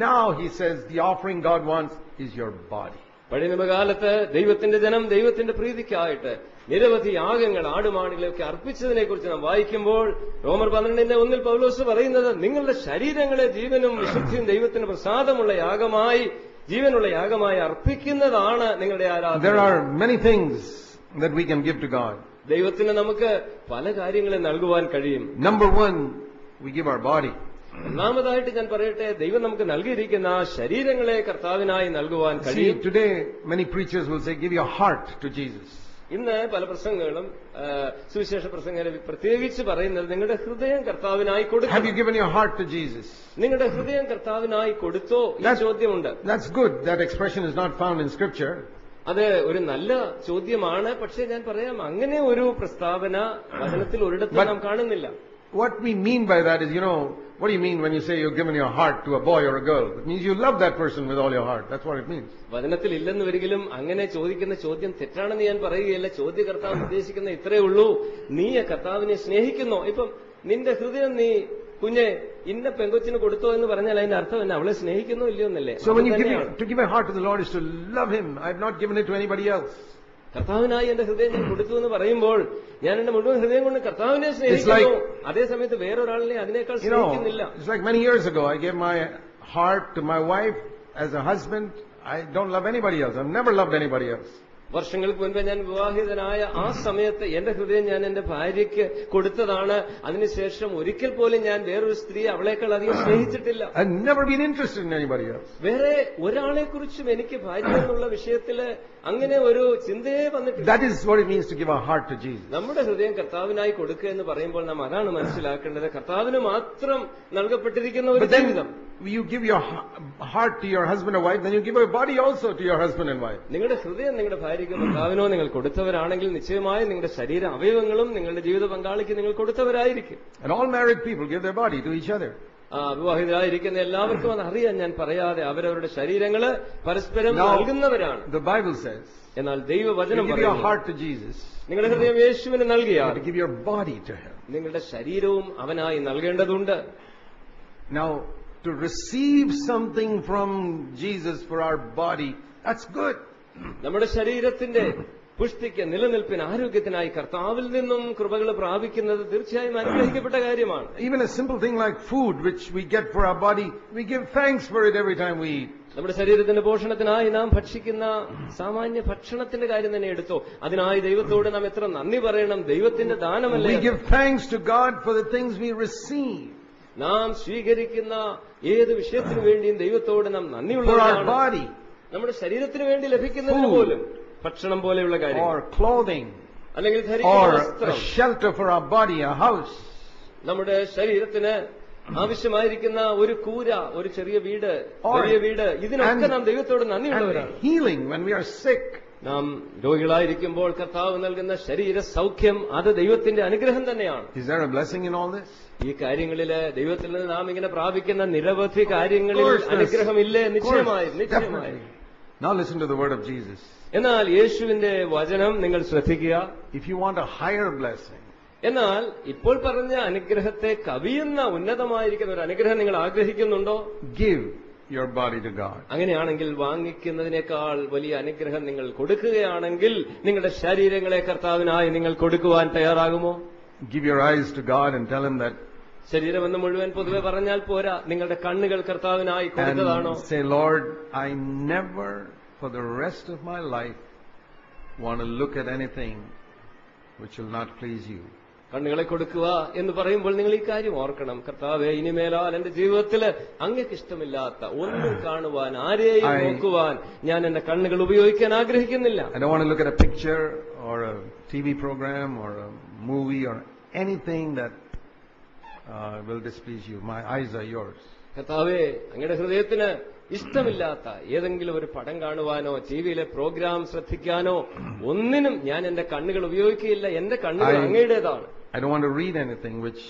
Now he says the offering God wants is your body. പഴയ നിയമകാലത്ത് ദൈവത്തിന്റെ ജനം ദൈവത്തിന്റെ പ്രീതിക്കായിട്ട് നിരവധി യാഗങ്ങൾ, ആടുമാടുകളെയൊക്കെ അർപ്പിച്ചതിനെ കുറിച്ച് നാം വായിക്കുമ്പോൾ റോമർ 12:1 പൗലോസ് പറയുന്നത്, നിങ്ങളുടെ ശരീരങ്ങളെ ജീവനും വിശുദ്ധിയും ദൈവത്തിന് പ്രസാദമുള്ള യാഗമായി, ജീവനുള്ള യാഗമായി അർപ്പിക്കുന്നതാണ് നിങ്ങളുടെ ആരാധന. There are many things that we can give to God. ദൈവത്തിന് നമുക്ക് പല കാര്യങ്ങളെ നൽകുവാൻ കഴിയും. Number one, we give our body. ഒന്നാമതായിട്ട് ഞാൻ പറയട്ടെ, ദൈവം നമുക്ക് നൽകിയിരിക്കുന്ന ശരീരങ്ങളെ കർത്താവിനായി നൽകുവാൻ See, കഴിയും. today many preachers will say, give your heart to Jesus. ഇന്ന് പല പ്രസംഗങ്ങളും സുവിശേഷ പ്രസംഗരെ പ്രത്യേകിച്ച് പറയുന്നത്, നിങ്ങളുടെ ഹൃദയം കർത്താവിനായി Have കൊടുക്കും. you given your heart to Jesus? നിങ്ങളുടെ ഹൃദയം കർത്താവിനായി കൊടുത്തോ? ഈ ചോദ്യമുണ്ട്. That's good. That expression is not found in Scripture. അത് ഒരു നല്ല ചോദ്യമാണ്. പക്ഷേ ഞാൻ പറയാം, അങ്ങനെ ഒരു പ്രസ്താവന വചനത്തിൽ ഒരിടത്തും നാം കാണുന്നില്ല. What we mean by that is, what do you mean when you say you've given your heart to a boy or a girl? It means you love that person with all your heart. That's what it means. വചനത്തിൽ ഇല്ലെന്ന് വരികിലും അങ്ങനെ ചോദിക്കുന്ന ചോദ്യം തെറ്റാണെന്ന് ഞാൻ പറയുകയല്ല. ചോദ്യകർത്താവ് ഉദ്ദേശിക്കുന്ന ഇത്രയേ ഉള്ളൂ, നീ കർത്താവിനെ സ്നേഹിക്കുന്നോ? ഇപ്പം നിന്റെ ഹൃദയം നീ കുഞ്ഞെ ഇന്ന പെങ്കൊച്ചിന് കൊടുത്തോ എന്ന് പറഞ്ഞാൽ അതിന്റെ അർത്ഥം തന്നെ അവളെ സ്നേഹിക്കുന്നോ ഇല്ലയോ എന്നല്ലേ? So when you give my heart to the Lord is to love Him. I have not given it to anybody else. കർത്താവിനായി എന്റെ ഹൃദയം ഞാൻ കൊടുത്തു എന്ന് പറയുമ്പോൾ ഞാൻ എന്റെ മുഴുവൻ ഹൃദയം കൊണ്ട് കർത്താവിനെ സ്നേഹിക്കുന്നു. അതേ സമയത്ത് വേറൊരാളിനെ അതിനേക്കാൾ സ്നേഹിക്കുന്നില്ല. It's like many years ago, I gave my heart to my wife as a husband. I don't love anybody else. I've never loved anybody else. വർഷങ്ങൾക്ക് മുൻപ് ഞാൻ വിവാഹിതനായ ആ സമയത്ത് എന്റെ ഹൃദയം ഞാൻ എന്റെ ഭാര്യയ്ക്ക് കൊടുത്തതാണ്. അതിനുശേഷം ഒരിക്കൽ പോലും ഞാൻ വേറൊരു സ്ത്രീ അവളേക്കാൾ അധികം സ്നേഹിച്ചിട്ടില്ല. I've never been interested in anybody else. വേറെ ഒരാളെ കുറിച്ചും എനിക്ക് ഭാര്യ എന്നുള്ള വിഷയത്തില് അങ്ങനെ ഒരു ചിന്തയെ വന്നിട്ടില്ല. That is what it means to give our heart to Jesus. നമ്മുടെ ഹൃദയം കർത്താവിനായി കൊടുക്കുക എന്ന് പറയുമ്പോൾ നാം അതാണ് മനസ്സിലാക്കേണ്ടത്. കർത്താവിന് മാത്രം നൽകപ്പെട്ടിരിക്കുന്ന ഒരു ജീവിതം. You give your heart to your husband or wife, then you give your body also to your husband and wife. നിങ്ങളുടെ ഹൃദയം നിങ്ങളുടെ ഭാര്യയ്ക്ക് ഭർത്താവിനോ നിങ്ങൾ കൊടുത്തവരാണെങ്കിൽ നിശ്ചയമായും നിങ്ങളുടെ ശരീര അവയവങ്ങളും നിങ്ങളുടെ ജീവിത പങ്കാളിക്ക് നിങ്ങൾ കൊടുത്തവരായിരിക്കും. And all married people give their body to each other. വിവാഹിതരായിരിക്കുന്ന എല്ലാവർക്കും അത് അറിയാൻ ഞാൻ പറയാതെ അവരവരുടെ ശരീരങ്ങള് പരസ്പരം നൽകുന്നവരാണ്. The Bible says, എന്നാൽ ദൈവവചനം give your പറയുന്നു, heart to Jesus, നിങ്ങളുടെ ഹൃദയം യേശുവിന് നൽകിയാൽ to give your body to Him. നിങ്ങളുടെ ശരീരവും അവനായി നൽകേണ്ടതുണ്ട്. Now, to receive something from Jesus for our body, that's good. നമ്മുടെ ശരീരത്തിന്റെ പുഷ്ടിക്ക്, നിലനിൽപ്പിന്, ആരോഗ്യത്തിനായി കർത്താവിൽ നിന്നും കൃപകൾ പ്രാപിക്കുന്നത് തീർച്ചയായും അനുഗ്രഹിക്കപ്പെട്ട കാര്യമാണ്. Even a simple thing like food which we get for our body, we give thanks for it every time we eat. നമ്മുടെ ശരീരത്തിന്റെ പോഷണത്തിനായി നാം ഭക്ഷിക്കുന്ന സാമാന്യ ഭക്ഷണത്തിന്റെ കാര്യം തന്നെ എടുത്തോ, അതിനായി ദൈവത്തോട് നാം എത്ര നന്ദി പറയണം. ദൈവത്തിന്റെ ദാനമല്ലേ. We give thanks to God for the things we receive. നാം സ്വീകരിക്കുന്ന ഏത് വിഷയത്തിനു വേണ്ടിയും ദൈവത്തോട് നാം നന്ദിയുള്ളവരാണ്. നമ്മുടെ ശരീരത്തിന് വേണ്ടി ലഭിക്കുന്നതിന് പോലും, ഭക്ഷണം പോലെയുള്ള കാര്യം, or clothing, അല്ലെങ്കിൽ ധരിക്കുന്ന or വസ്ത്രം, a shelter for our body, a house. നമ്മുടെ ശരീരത്തിന് ആവശ്യമായിരിക്കുന്ന ഒരു കൂര, ഒരു ചെറിയ വീട്, വലിയ വീട്, ഇതിനൊക്കെ നാം ദൈവത്തോട് നന്ദിയുള്ളവരാണ്. Healing when we are sick. നാം രോഗികളായിരിക്കുമ്പോൾ കർത്താവ് നൽകുന്ന ശരീര സൗഖ്യം, അത് ദൈവത്തിന്റെ അനുഗ്രഹം തന്നെയാണ്. Is there a blessing in all this? ഈ കാര്യങ്ങളില് ദൈവത്തിൽ നിന്ന് നാം ഇങ്ങനെ പ്രാപിക്കുന്ന നിരവധി കാര്യങ്ങളിൽ അനുഗ്രഹമില്ലേ? നിശ്ചയമായും, നിശ്ചയമായും. Now listen to the word of Jesus. എന്നാൽ യേശുവിന്റെ വചനം നിങ്ങൾ ശ്രദ്ധിക്കുക. If you want a higher blessing, എന്നാൽ ഇപ്പോൾ പറഞ്ഞ അനുഗ്രഹത്തെ കവിയുന്ന ഉന്നതമായിരിക്കുന്ന ഒരു അനുഗ്രഹം നിങ്ങൾ ആഗ്രഹിക്കുന്നുണ്ടോ? give your body to God. അങ്ങനെയാണെങ്കിൽ വാങ്ങിക്കുന്നതിനേക്കാൾ വലിയ അനുഗ്രഹം നിങ്ങൾ കൊടുക്കുകയാണെങ്കിൽ നിങ്ങളുടെ ശരീരങ്ങളെ കർത്താവിനായി നിങ്ങൾ കൊടുക്കുവാൻ തയ്യാറാകുമോ? Give your eyes to God and tell Him that. ശരീരമെന്ന് മുഴുവൻ പൊതുവെ പറഞ്ഞാൽ പോരാ, നിങ്ങളുടെ കണ്ണുകൾ കർത്താവിനായി കൊടുത്തതാണോ? And say, Lord, I never for the rest of my life want to look at anything which will not please you. കണ്ണുകളെ കൊടുക്കുക എന്ന് പറയുമ്പോൾ നിങ്ങൾ ഈ കാര്യം ഓർക്കണം. കർത്താവേ, ഇനിമേലാൽ എന്റെ ജീവിതത്തില് അങ്ങേക്ക് ഇഷ്ടമില്ലാത്ത ഒന്നും കാണുവാൻ, ആരെയും നോക്കുവാൻ ഞാൻ എന്റെ കണ്ണുകൾ ഉപയോഗിക്കാൻ ആഗ്രഹിക്കുന്നില്ല. I don't want to look at a picture or a TV program or a movie or anything that will displease you. My eyes are yours. കർത്താവേ, അങ്ങയുടെ ഹൃദയത്തിന് ഇഷ്ടമില്ലാത്ത ഏതെങ്കിലും ഒരു പടം കാണുവാനോ ടിവിയിലെ പ്രോഗ്രാം ശ്രദ്ധിക്കാനോ ഒന്നിനും ഞാൻ എന്റെ കണ്ണുകൾ ഉപയോഗിക്കുകയില്ല. എന്റെ കണ്ണുകൾ അങ്ങയുടേതാണ്. I don't want to read anything which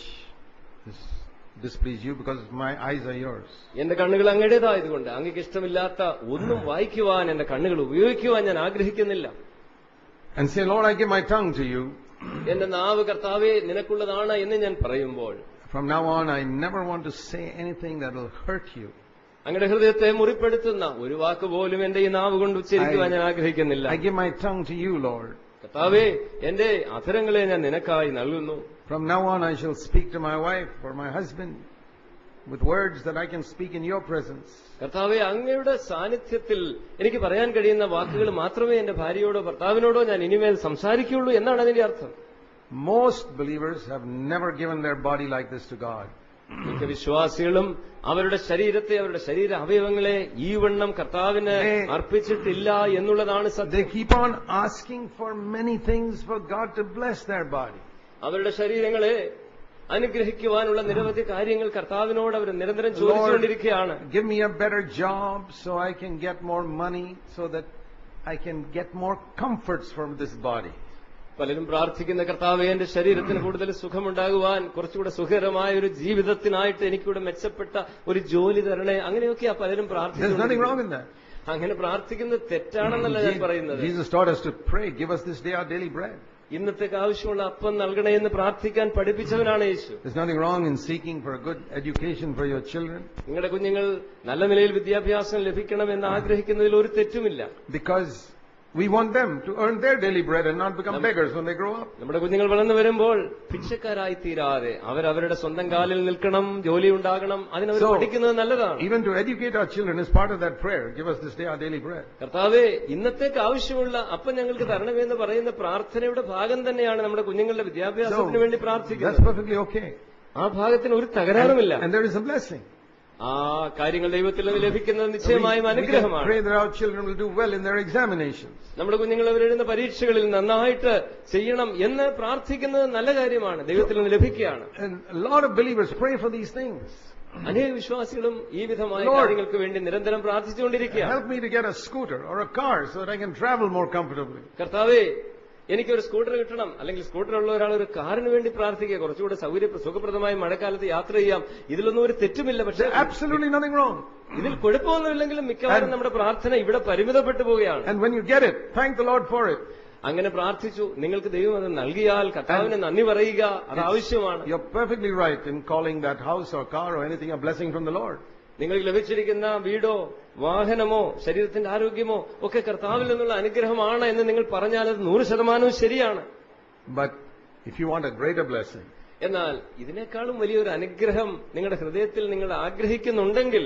displease you because my eyes are yours. എന്റെ കണ്ണുകൾ അങ്ങയുടേതായതുകൊണ്ട് അങ്ങേക്ക് ഇഷ്ടമില്ലാത്ത ഒന്നും വായിക്കുവാൻ എന്റെ കണ്ണുകൾ ഉപയോഗിക്കുവാൻ ഞാൻ ആഗ്രഹിക്കുന്നില്ല. And say, Lord, I give my tongue to you. എന്റെ നാവ് കർത്താവേ നിനക്കുള്ളതാണ് എന്ന് ഞാൻ പറയുമ്പോൾ, From now on, I never want to say anything that will hurt you. അങ്ങയുടെ ഹൃദയത്തെ മുറിപ്പെടുത്തുന്ന ഒരു വാക്ക് പോലും എന്റെ ഈ നാവ് കൊണ്ട് ഉച്ചരിക്കുവാൻ ഞാൻ ആഗ്രഹിക്കുന്നില്ല. I give my tongue to you, Lord. കർത്താവേ എന്റെ അധരങ്ങളെ ഞാൻ നിനക്കായി നൽകുന്നു. From now on, I shall speak to my wife or my husband with words that I can speak in your presence. കർത്താവേ അങ്ങയുടെ സാന്നിധ്യത്തിൽ എനിക്ക് പറയാൻ കഴിയുന്ന വാക്കുകൾ മാത്രമേ എന്റെ ഭാര്യയോടോ ഭർത്താവിനോടോ ഞാൻ ഇനിമേൽ സംസാരിക്കുകയുള്ളൂ എന്നാണ് അതിന്റെ അർത്ഥം. Most believers have never given their body like this to God. മിക്ക വിശ്വാസികളും അവരുടെ ശരീരത്തെ, അവരുടെ ശരീര അവയവങ്ങളെ ഈ വണ്ണം കർത്താവിന് അർപ്പിച്ചിട്ടില്ല എന്നുള്ളതാണ് സത്യം. They keep on asking for many things for God to bless their body. അവരുടെ ശരീരങ്ങളെ അനുഗ്രഹിക്കുവാനുള്ള നിരവധി കാര്യങ്ങൾ കർത്താവിനോട് അവർ നിരന്തരം ചോദിച്ചുകൊണ്ടിരിക്കുകയാണ്. Give me a better job so I can get more money so that I can get more comforts from this body. പലരും പ്രാർത്ഥിക്കുന്ന കർത്താവേ എന്റെ ശരീരത്തിന് കൂടുതൽ സുഖമുണ്ടാകുവാൻ, കുറച്ചുകൂടെ സുഖകരമായ ഒരു ജീവിതത്തിനായിട്ട് എനിക്കൂടെ മെച്ചപ്പെട്ട ഒരു ജോലി തരണേ, അങ്ങനെയൊക്കെയാ പലരും പ്രാർത്ഥിക്കുന്നത്. അങ്ങനെ പ്രാർത്ഥിക്കുന്നത് തെറ്റാണെന്നല്ല ഞാൻ പറയുന്നത്. Jesus taught us to pray, give us this day our daily bread. ഇന്നത്തേക്ക് ആവശ്യമുള്ള അപ്പം നൽകണേ എന്ന് പ്രാർത്ഥിക്കാൻ പഠിപ്പിച്ചവനാണ് യേശു. There's nothing wrong in seeking for a good education for your children. നിങ്ങളുടെ കുഞ്ഞുങ്ങൾ നല്ല നിലയിൽ വിദ്യാഭ്യാസം ലഭിക്കണമെന്ന് ആഗ്രഹിക്കുന്നതിൽ ഒരു തെറ്റുമില്ല. Because we want them to earn their daily bread and not become beggars when they grow up. നമ്മുടെ കുഞ്ഞുങ്ങൾ വളർന്നു വരുമ്പോൾ ഭിക്ഷക്കാരായി തീരാതെ അവരവരുടെ സ്വന്തം കാലിൽ നിൽക്കണം, ജോലി ഉണ്ടാകണം, അതിനവർ പഠിക്കുന്നത് നല്ലതാണ്. Even to educate our children is part of that prayer. Give us this day our daily bread. കർത്താവേ ഇന്നത്തേക്ക് ആവശ്യമുള്ള അപ്പം ഞങ്ങൾക്ക് തരണമെന്ന് പറയുന്ന പ്രാർത്ഥനയുടെ ഭാഗം തന്നെയാണ് നമ്മുടെ കുഞ്ഞുങ്ങളുടെ വിദ്യാഭ്യാസത്തിന് വേണ്ടി പ്രാർത്ഥിക്കുന്നത്. That's perfectly okay. ആ ഭാഗത്തിന് ഒരു തകരാറുമില്ല. And there is a blessing. ആ കാര്യങ്ങൾ ദൈവത്തിൽ നിന്ന് ലഭിക്കുന്നത് നിശ്ചയമായും അനുഗ്രഹമാണ്. Pray that our children will do well in their examinations. നമ്മുടെ കുഞ്ഞുങ്ങൾ അവരെഴുതുന്ന പരീക്ഷകളിൽ നന്നായിട്ട് ചെയ്യണം എന്ന് പ്രാർത്ഥിക്കുന്നത് നല്ല കാര്യമാണ്, ദൈവത്തിൽ നിന്ന് ലഭിക്കുകയാണ്. And a lot of believers pray for these things. അനേക വിശ്വാസികളും ഈ വിധമായ കാര്യങ്ങൾക്ക് വേണ്ടി നിരന്തരം പ്രാർത്ഥിച്ചുകൊണ്ടിരിക്കുകയാണ്. Help me to get a scooter or a car so that I can travel more comfortably. കർത്താവേ എനിക്കൊരു സ്കൂട്ടർ കിട്ടണം, അല്ലെങ്കിൽ സ്കൂട്ടറുള്ള ഒരാൾ ഒരു കാറിന് വേണ്ടി പ്രാർത്ഥിക്കുക, കുറച്ചുകൂടെ സുഖപ്രദമായി മഴക്കാലത്ത് യാത്ര ചെയ്യാം. ഇതിലൊന്നും ഒരു തെറ്റുമില്ല. പക്ഷേ absolutely nothing wrong. ഇതിൽ കുഴപ്പമൊന്നുമില്ലെങ്കിലും മിക്കവാറും നമ്മുടെ പ്രാർത്ഥന ഇവിടെ പരിമിതപ്പെട്ടു പോവുകയാണ്. And when you get it, thank the Lord for it. അങ്ങനെ പ്രാർത്ഥിച്ചു, നിങ്ങൾക്ക് ദൈവം അത് നൽകിയാൽ കർത്താവിന് നന്ദി പറയുക, അത് ആവശ്യമാണ്. You're perfectly right in calling that house or car or anything a blessing from the Lord. നിങ്ങൾക്ക് ലഭിച്ചിരിക്കുന്ന വീടോ വാഹനമോ ശരീരത്തിന്റെ ആരോഗ്യമോ ഒക്കെ കർത്താവിൽ നിന്നുള്ള അനുഗ്രഹമാണ് എന്ന് നിങ്ങൾ പറഞ്ഞാൽ അത് 100% ശരിയാണ്. But if you want a greater blessing, എന്നാൽ ഇതിനേക്കാളും വലിയൊരു അനുഗ്രഹം നിങ്ങളുടെ ഹൃദയത്തിൽ നിങ്ങൾ ആഗ്രഹിക്കുന്നുണ്ടെങ്കിൽ,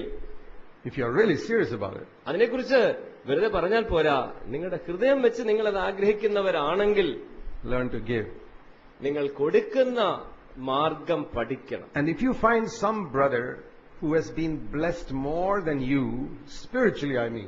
if you are really serious about it, അതിനെക്കുറിച്ച് വെറുതെ പറഞ്ഞാൽ പോരാ, നിങ്ങളുടെ ഹൃദയം വെച്ച് നിങ്ങൾ അത് ആഗ്രഹിക്കുന്നവരാണെങ്കിൽ learn to give. നിങ്ങൾ കൊടുക്കുന്ന മാർഗം പഠിക്കണം. And if you find some brother who has been blessed more than you, spiritually I mean,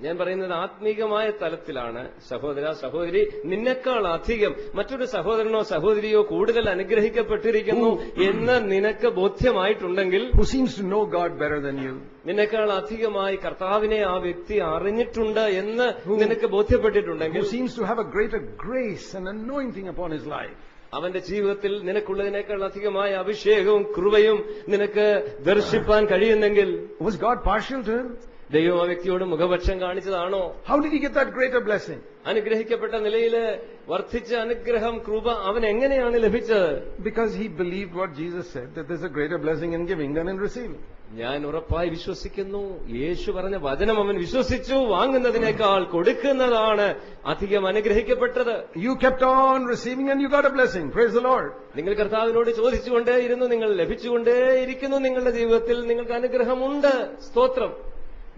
ഞാൻ പറയുന്നത് ആത്മീകമായ തലത്തിലാണ്. സഹോദര സഹോദരി, നിന്നെക്കാൾ അധികം മറ്റൊരു സഹോദരനോ സഹോദരിയോ കൂടുതൽ അനുഗ്രഹിക്കപ്പെട്ടിരിക്കുന്നു എന്ന് നിനക്ക് ബോധ്യമായിട്ടുണ്ടെങ്കിൽ, who seems to know God better than you, നിന്നെക്കാൾ അധികമായി കർത്താവിനെ ആ വ്യക്തി അറിഞ്ഞിട്ടുണ്ട് എന്ന് നിനക്ക് ബോധ്യപ്പെട്ടിട്ടുണ്ടെങ്കിൽ, who seems to have a greater grace and anointing upon his life, അവന്റെ ജീവിതത്തിൽ നിനക്കുള്ളതിനേക്കാൾ അധികമായ അഭിഷേകവും കൃപയും നിനക്ക് ദർശിപ്പാൻ കഴിയുന്നെങ്കിൽ, was God partial to him? ദൈവം ആ വ്യക്തിയോട് മുഖപക്ഷം കാണിച്ചതാണോ? How did he get that greater blessing? അനുഗ്രഹിക്കപ്പെട്ട നിലയില് വർദ്ധിച്ച അനുഗ്രഹം, കൃപ അവൻ എങ്ങനെയാണ് ലഭിച്ചത്? Because he believed what Jesus said, that there's a greater blessing in giving than in receiving. ഞാൻ ഉറപ്പായി വിശ്വസിക്കുന്നു, യേശു പറഞ്ഞ വചനം അവൻ വിശ്വസിച്ചു. വാങ്ങുന്നതിനേക്കാൾ കൊടുക്കുന്നതാണ് അധികം അനുഗ്രഹിക്കപ്പെട്ടത്. You kept on receiving and you got a blessing. Praise the Lord. നിങ്ങൾ കർത്താവിനോട് ചോദിച്ചുകൊണ്ടേയിരുന്നു, നിങ്ങൾ ലഭിച്ചുകൊണ്ടേയിരിക്കുന്നു. നിങ്ങളുടെ ജീവിതത്തിൽ നിങ്ങൾക്ക് അനുഗ്രഹമുണ്ട്. സ്തോത്രം.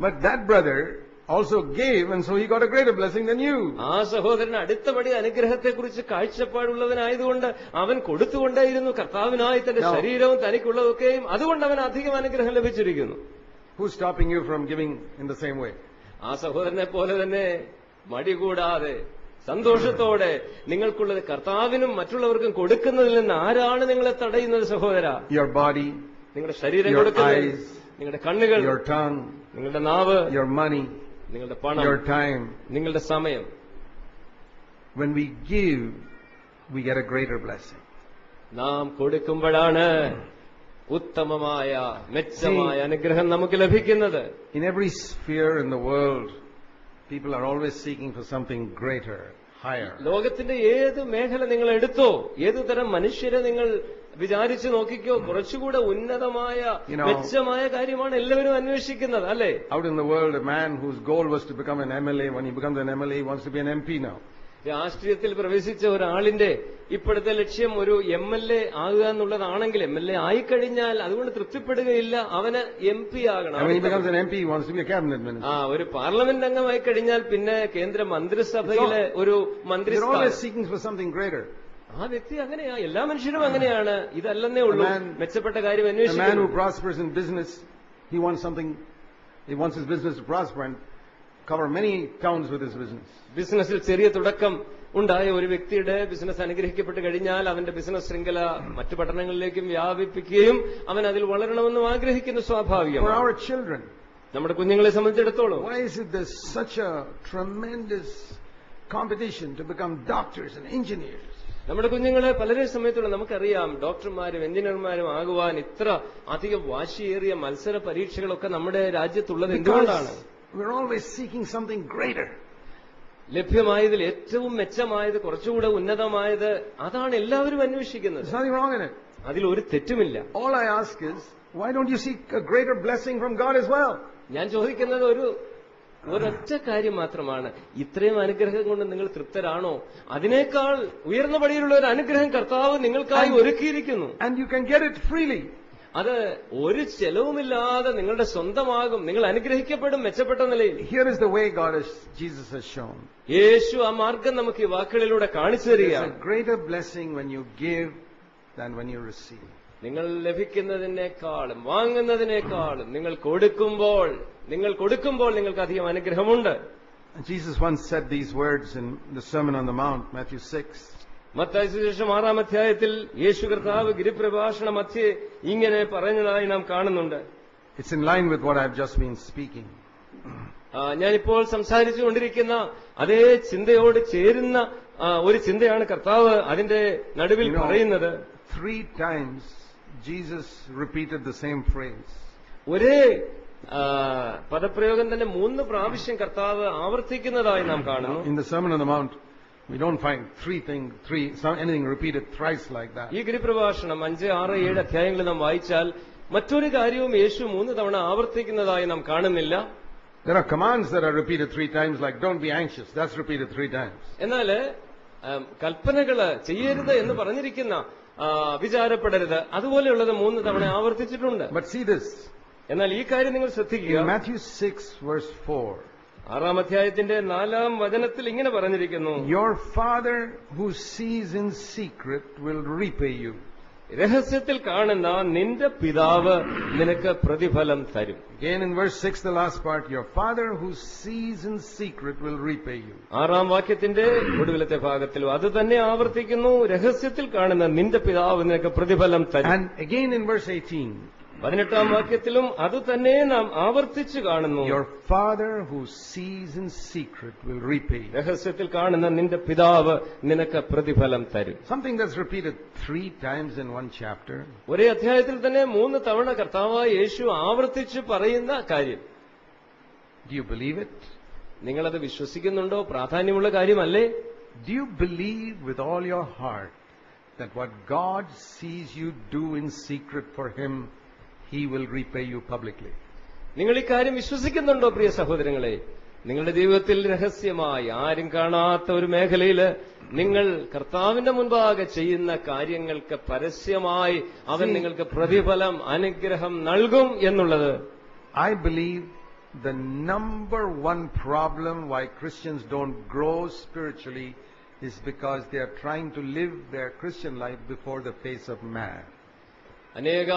But that brother also gave, and so he got a greater blessing than you. ആ സഹോദരൻ അടുത്തപടി അനുഗ്രഹത്തെക്കുറിച്ച് കാഴ്ചപ്പാടുള്ളവനായതുകൊണ്ട് അവൻ കൊടുത്തുകൊണ്ടേയിരുന്നു കർത്താവിനായി തന്റെ ശരീരവും തനിക്കുള്ളതൊക്കെയും. അതുകൊണ്ട് അവൻ അധികം അനുഗ്രഹം ലഭിച്ചിരിക്കുന്നു. Who's stopping you from giving in the same way? ആ സഹോദരനെ പോലെ തന്നെ മടി കൂടാതെ സന്തോഷത്തോടെ നിങ്ങൾക്കുള്ളത് കർത്താവിനും മറ്റുള്ളവർക്കും കൊടുക്കുന്നതിൽ നിന്ന് ആരാണ് നിങ്ങളെ തടയുന്നത് സഹോദര? Your body, നിങ്ങളുടെ ശരീരം your കൊടുക്കുന്നത്, eyes, നിങ്ങളുടെ കണ്ണുകൾ, your tongue, നിങ്ങളുടെ നാവ്, your money, നിങ്ങളുടെ പണം, your time. നിങ്ങളുടെ സമയം. When we give, we get a greater blessing. നാം കൊടുക്കുമ്പോഴാണ് ഉത്തമമായ മെച്ചമായ അനുഗ്രഹം നമുക്ക് ലഭിക്കുന്നത്. In every sphere in the world, people are always seeking for something greater, higher. ലോകത്തിന്റെ ഏത് മേഖല നിങ്ങൾ എടുത്തോ, ഏതു തരം മനുഷ്യരെ നിങ്ങൾ വിചാരിച്ചു നോക്കിക്കോ, കുറച്ചുകൂടെ ഉന്നതമായ മെച്ചമായ കാര്യമാണ് എല്ലാവരും അന്വേഷിക്കുന്നത്, അല്ലേ? Out in the world, a man whose goal was to become an MLA, when he becomes an MLA, he wants to be an MP now. രാഷ്ട്രീയത്തിൽ പ്രവേശിച്ച ഒരാളിന്റെ ഇപ്പോഴത്തെ ലക്ഷ്യം ഒരു MLA ആകുക എന്നുള്ളതാണെങ്കിൽ MLA ആയിക്കഴിഞ്ഞാൽ അതുകൊണ്ട് തൃപ്തിപ്പെടുകയില്ല, അവന് MP ആകണം. And when he becomes an MP, he wants to be a cabinet minister. ഒരു പാർലമെന്റ് അംഗമായി കഴിഞ്ഞാൽ പിന്നെ കേന്ദ്ര മന്ത്രിസഭയിലെ ഒരു മന്ത്രി. They're always seeking for something greater. ആ വ്യക്തി അങ്ങനെയാ, എല്ലാ മനുഷ്യരും അങ്ങനെയാണ്. ഇതല്ലെന്നേ ഉള്ളൂ മെച്ചപ്പെട്ട കാര്യം അന്വേഷിക്കുന്നത്. A man who prospers in business, he wants something, he wants his business to prosper and cover many towns with his business. ബിസിനസ്സിൽ ചെറിയ തുടക്കം ഉണ്ടായ ഒരു വ്യക്തിയുടെ ബിസിനസ് അനുഗ്രഹിക്കപ്പെട്ട് കഴിഞ്ഞാൽ അവന്റെ ബിസിനസ് ശൃംഖല മറ്റു പട്ടണങ്ങളിലേക്കും വ്യാപിപ്പിക്കുകയും അവൻ അതിൽ വളരണമെന്നും ആഗ്രഹിക്കുന്ന സ്വാഭാവികമാണ്. For our children, നമ്മുടെ കുഞ്ഞുങ്ങളെ സംബന്ധിച്ചിടത്തോളം why is it there's such a tremendous competition to become doctors and engineers? നമ്മുടെ കുഞ്ഞുങ്ങളെ പലരെ സമയത്തുള്ള നമുക്കറിയാം, ഡോക്ടർമാരും എഞ്ചിനീയർമാരും ആകുവാൻ ഇത്ര അധികം വാശിയേറിയ മത്സര പരീക്ഷകളൊക്കെ നമ്മുടെ രാജ്യത്തുള്ളത് എന്തുകൊണ്ടാണ്? We're always seeking something greater. ലഭ്യമായതിൽ ഏറ്റവും മെച്ചമായത്, കുറച്ചുകൂടെ ഉന്നതമായത്, അതാണ് എല്ലാവരും അന്വേഷിക്കുന്നത്. There's nothing wrong in it. അതിൽ ഒരു തെറ്റുമില്ല. All I ask is, why don't you seek a greater blessing from God as well? ഞാൻ ചോദിക്കുന്നത് ഒരൊറ്റ കാര്യം മാത്രമാണ്. ഇത്രയും അനുഗ്രഹം കൊണ്ട് നിങ്ങൾ തൃപ്തരാണോ? അതിനേക്കാൾ ഉയർന്ന പടിയിലുള്ള ഒരു അനുഗ്രഹം കർത്താവ് നിങ്ങൾക്കായി ഒരുക്കിയിരിക്കുന്നു. And you can get it freely. അത് ഒരു ചെലവുമില്ലാതെ നിങ്ങളുടെ സ്വന്തമാകും. നിങ്ങൾ അനുഗ്രഹിക്കപ്പെടും മെച്ചപ്പെട്ട നിലയിൽ. Here is the way Jesus has shown. യേശു ആ മാർഗം നമുക്ക് ഈ വാക്കുകളിലൂടെ കാണിച്ചു തരികയാണ്. There's a greater blessing when you give than when you receive. നിങ്ങൾ ലഭിക്കുന്നതിനേക്കാളും വാങ്ങുന്നതിനേക്കാളും നിങ്ങൾ കൊടുക്കുമ്പോൾ നിങ്ങൾക്ക് അധികം അനുഗ്രഹമുണ്ട്. Jesus once said these words in the Sermon on the Mount, Matthew 6. Mathai സുവിശേഷം 6-ാം അധ്യായത്തിൽ യേശു കർത്താവ് ഗിരിപ്രഭാഷണ മധ്യേ ഇങ്ങനെ പറഞ്ഞതായി നാം കാണുന്നുണ്ട്. It's in line with what I've just been speaking. ഞാനിപ്പോൾ സംസാരിച്ചുകൊണ്ടിരിക്കുന്ന അതേ ചിന്തയോട് ചേരുന്ന ഒരു ചിന്തയാണ് കർത്താവ് അതിന്റെ നടുവിൽ പറയുന്നത്. 3 times Jesus repeated the same phrase. ഒരേ പദപ്രയോഗം തന്നെ 3 പ്രാവശ്യം കർത്താവ് ആവർത്തിക്കുന്നതായി നാം കാണുന്നു. In the Sermon on the Mount, we don't find anything repeated thrice like that. ഈ ഗിരിപ്രഭാഷണം 5, 6, 7 അധ്യായങ്ങളിൽ നാം വായിച്ചാൽ മറ്റൊരു കാര്യവും യേശു 3 തവണ ആവർത്തിക്കുന്നതായി നാം കാണുന്നില്ല. There are commands that are repeated 3 times, like don't be anxious. That's repeated 3 times. എന്നാൽ കൽപ്പനകള് ചെയ്യരുത് എന്ന് പറഞ്ഞിരിക്കുന്ന വിചാരപ്പെടരുത് അതുപോലെയുള്ളത് 3 തവണ ആവർത്തിച്ചിട്ടുണ്ട്. But see this. എന്നാൽ ഈ കാര്യം നിങ്ങൾ ശ്രദ്ധിക്കുക. In Matthew 6 verse 4. 6-ാം അധ്യായത്തിന്റെ 4-ാം വചനത്തിൽ ഇങ്ങനെ പറഞ്ഞിരിക്കുന്നു. Your Father who sees in secret will repay you. രഹസ്യത്തിൽ കാണുന്ന നിന്റെ പിതാവ് നിനക്ക് പ്രതിഫലം തരും. Again in verse 6, the last part, your Father who sees in secret will repay you. 6-ാം വാക്യത്തിന്റെ ഒടുവിലത്തെ ഭാഗത്തിലും അത് തന്നെ ആവർത്തിക്കുന്നു. രഹസ്യത്തിൽ കാണുന്ന നിന്റെ പിതാവ് നിനക്ക് പ്രതിഫലം തരും. And again in verse 18, 18-ാം വാക്യത്തിലും അത് തന്നെ നാം ആവർത്തിച്ചു കാണുന്നു. your Father who sees in secret will repay you. രഹസ്യത്തിൽ കാണുന്ന നിന്റെ പിതാവ് നിനക്ക് പ്രതിഫലം തരും. Something that's repeated 3 times in one chapter. ഒരേ അധ്യായത്തിൽ തന്നെ 3 തവണ കർത്താവായ യേശു ആവർത്തിച്ചു പറയുന്ന കാര്യം. Do you believe it? നിങ്ങളത് വിശ്വസിക്കുന്നുണ്ടോ? പ്രാധാന്യമുള്ള കാര്യമല്ലേ? Do you believe with all your heart that what God sees you do in secret for Him, He will repay you publicly? നിങ്ങൾ ഇക്കാര്യം വിശ്വസിക്കുന്നുണ്ടോ പ്രിയ സഹോദരങ്ങളെ? നിങ്ങളുടെ ജീവിതത്തിൽ രഹസ്യമായി ആരും കാണാത്ത ഒരു മേഖലയിൽ നിങ്ങൾ കർത്താവിന്റെ മുൻപാകെ ചെയ്യുന്ന കാര്യങ്ങൾക്ക് പരസ്യമായി അവൻ നിങ്ങൾക്ക് പ്രതിഫലം അനുഗ്രഹം നൽകും എന്നുള്ളത്. I believe the number one problem why Christians don't grow spiritually is because they are trying to live their Christian life before the face of man. അനേക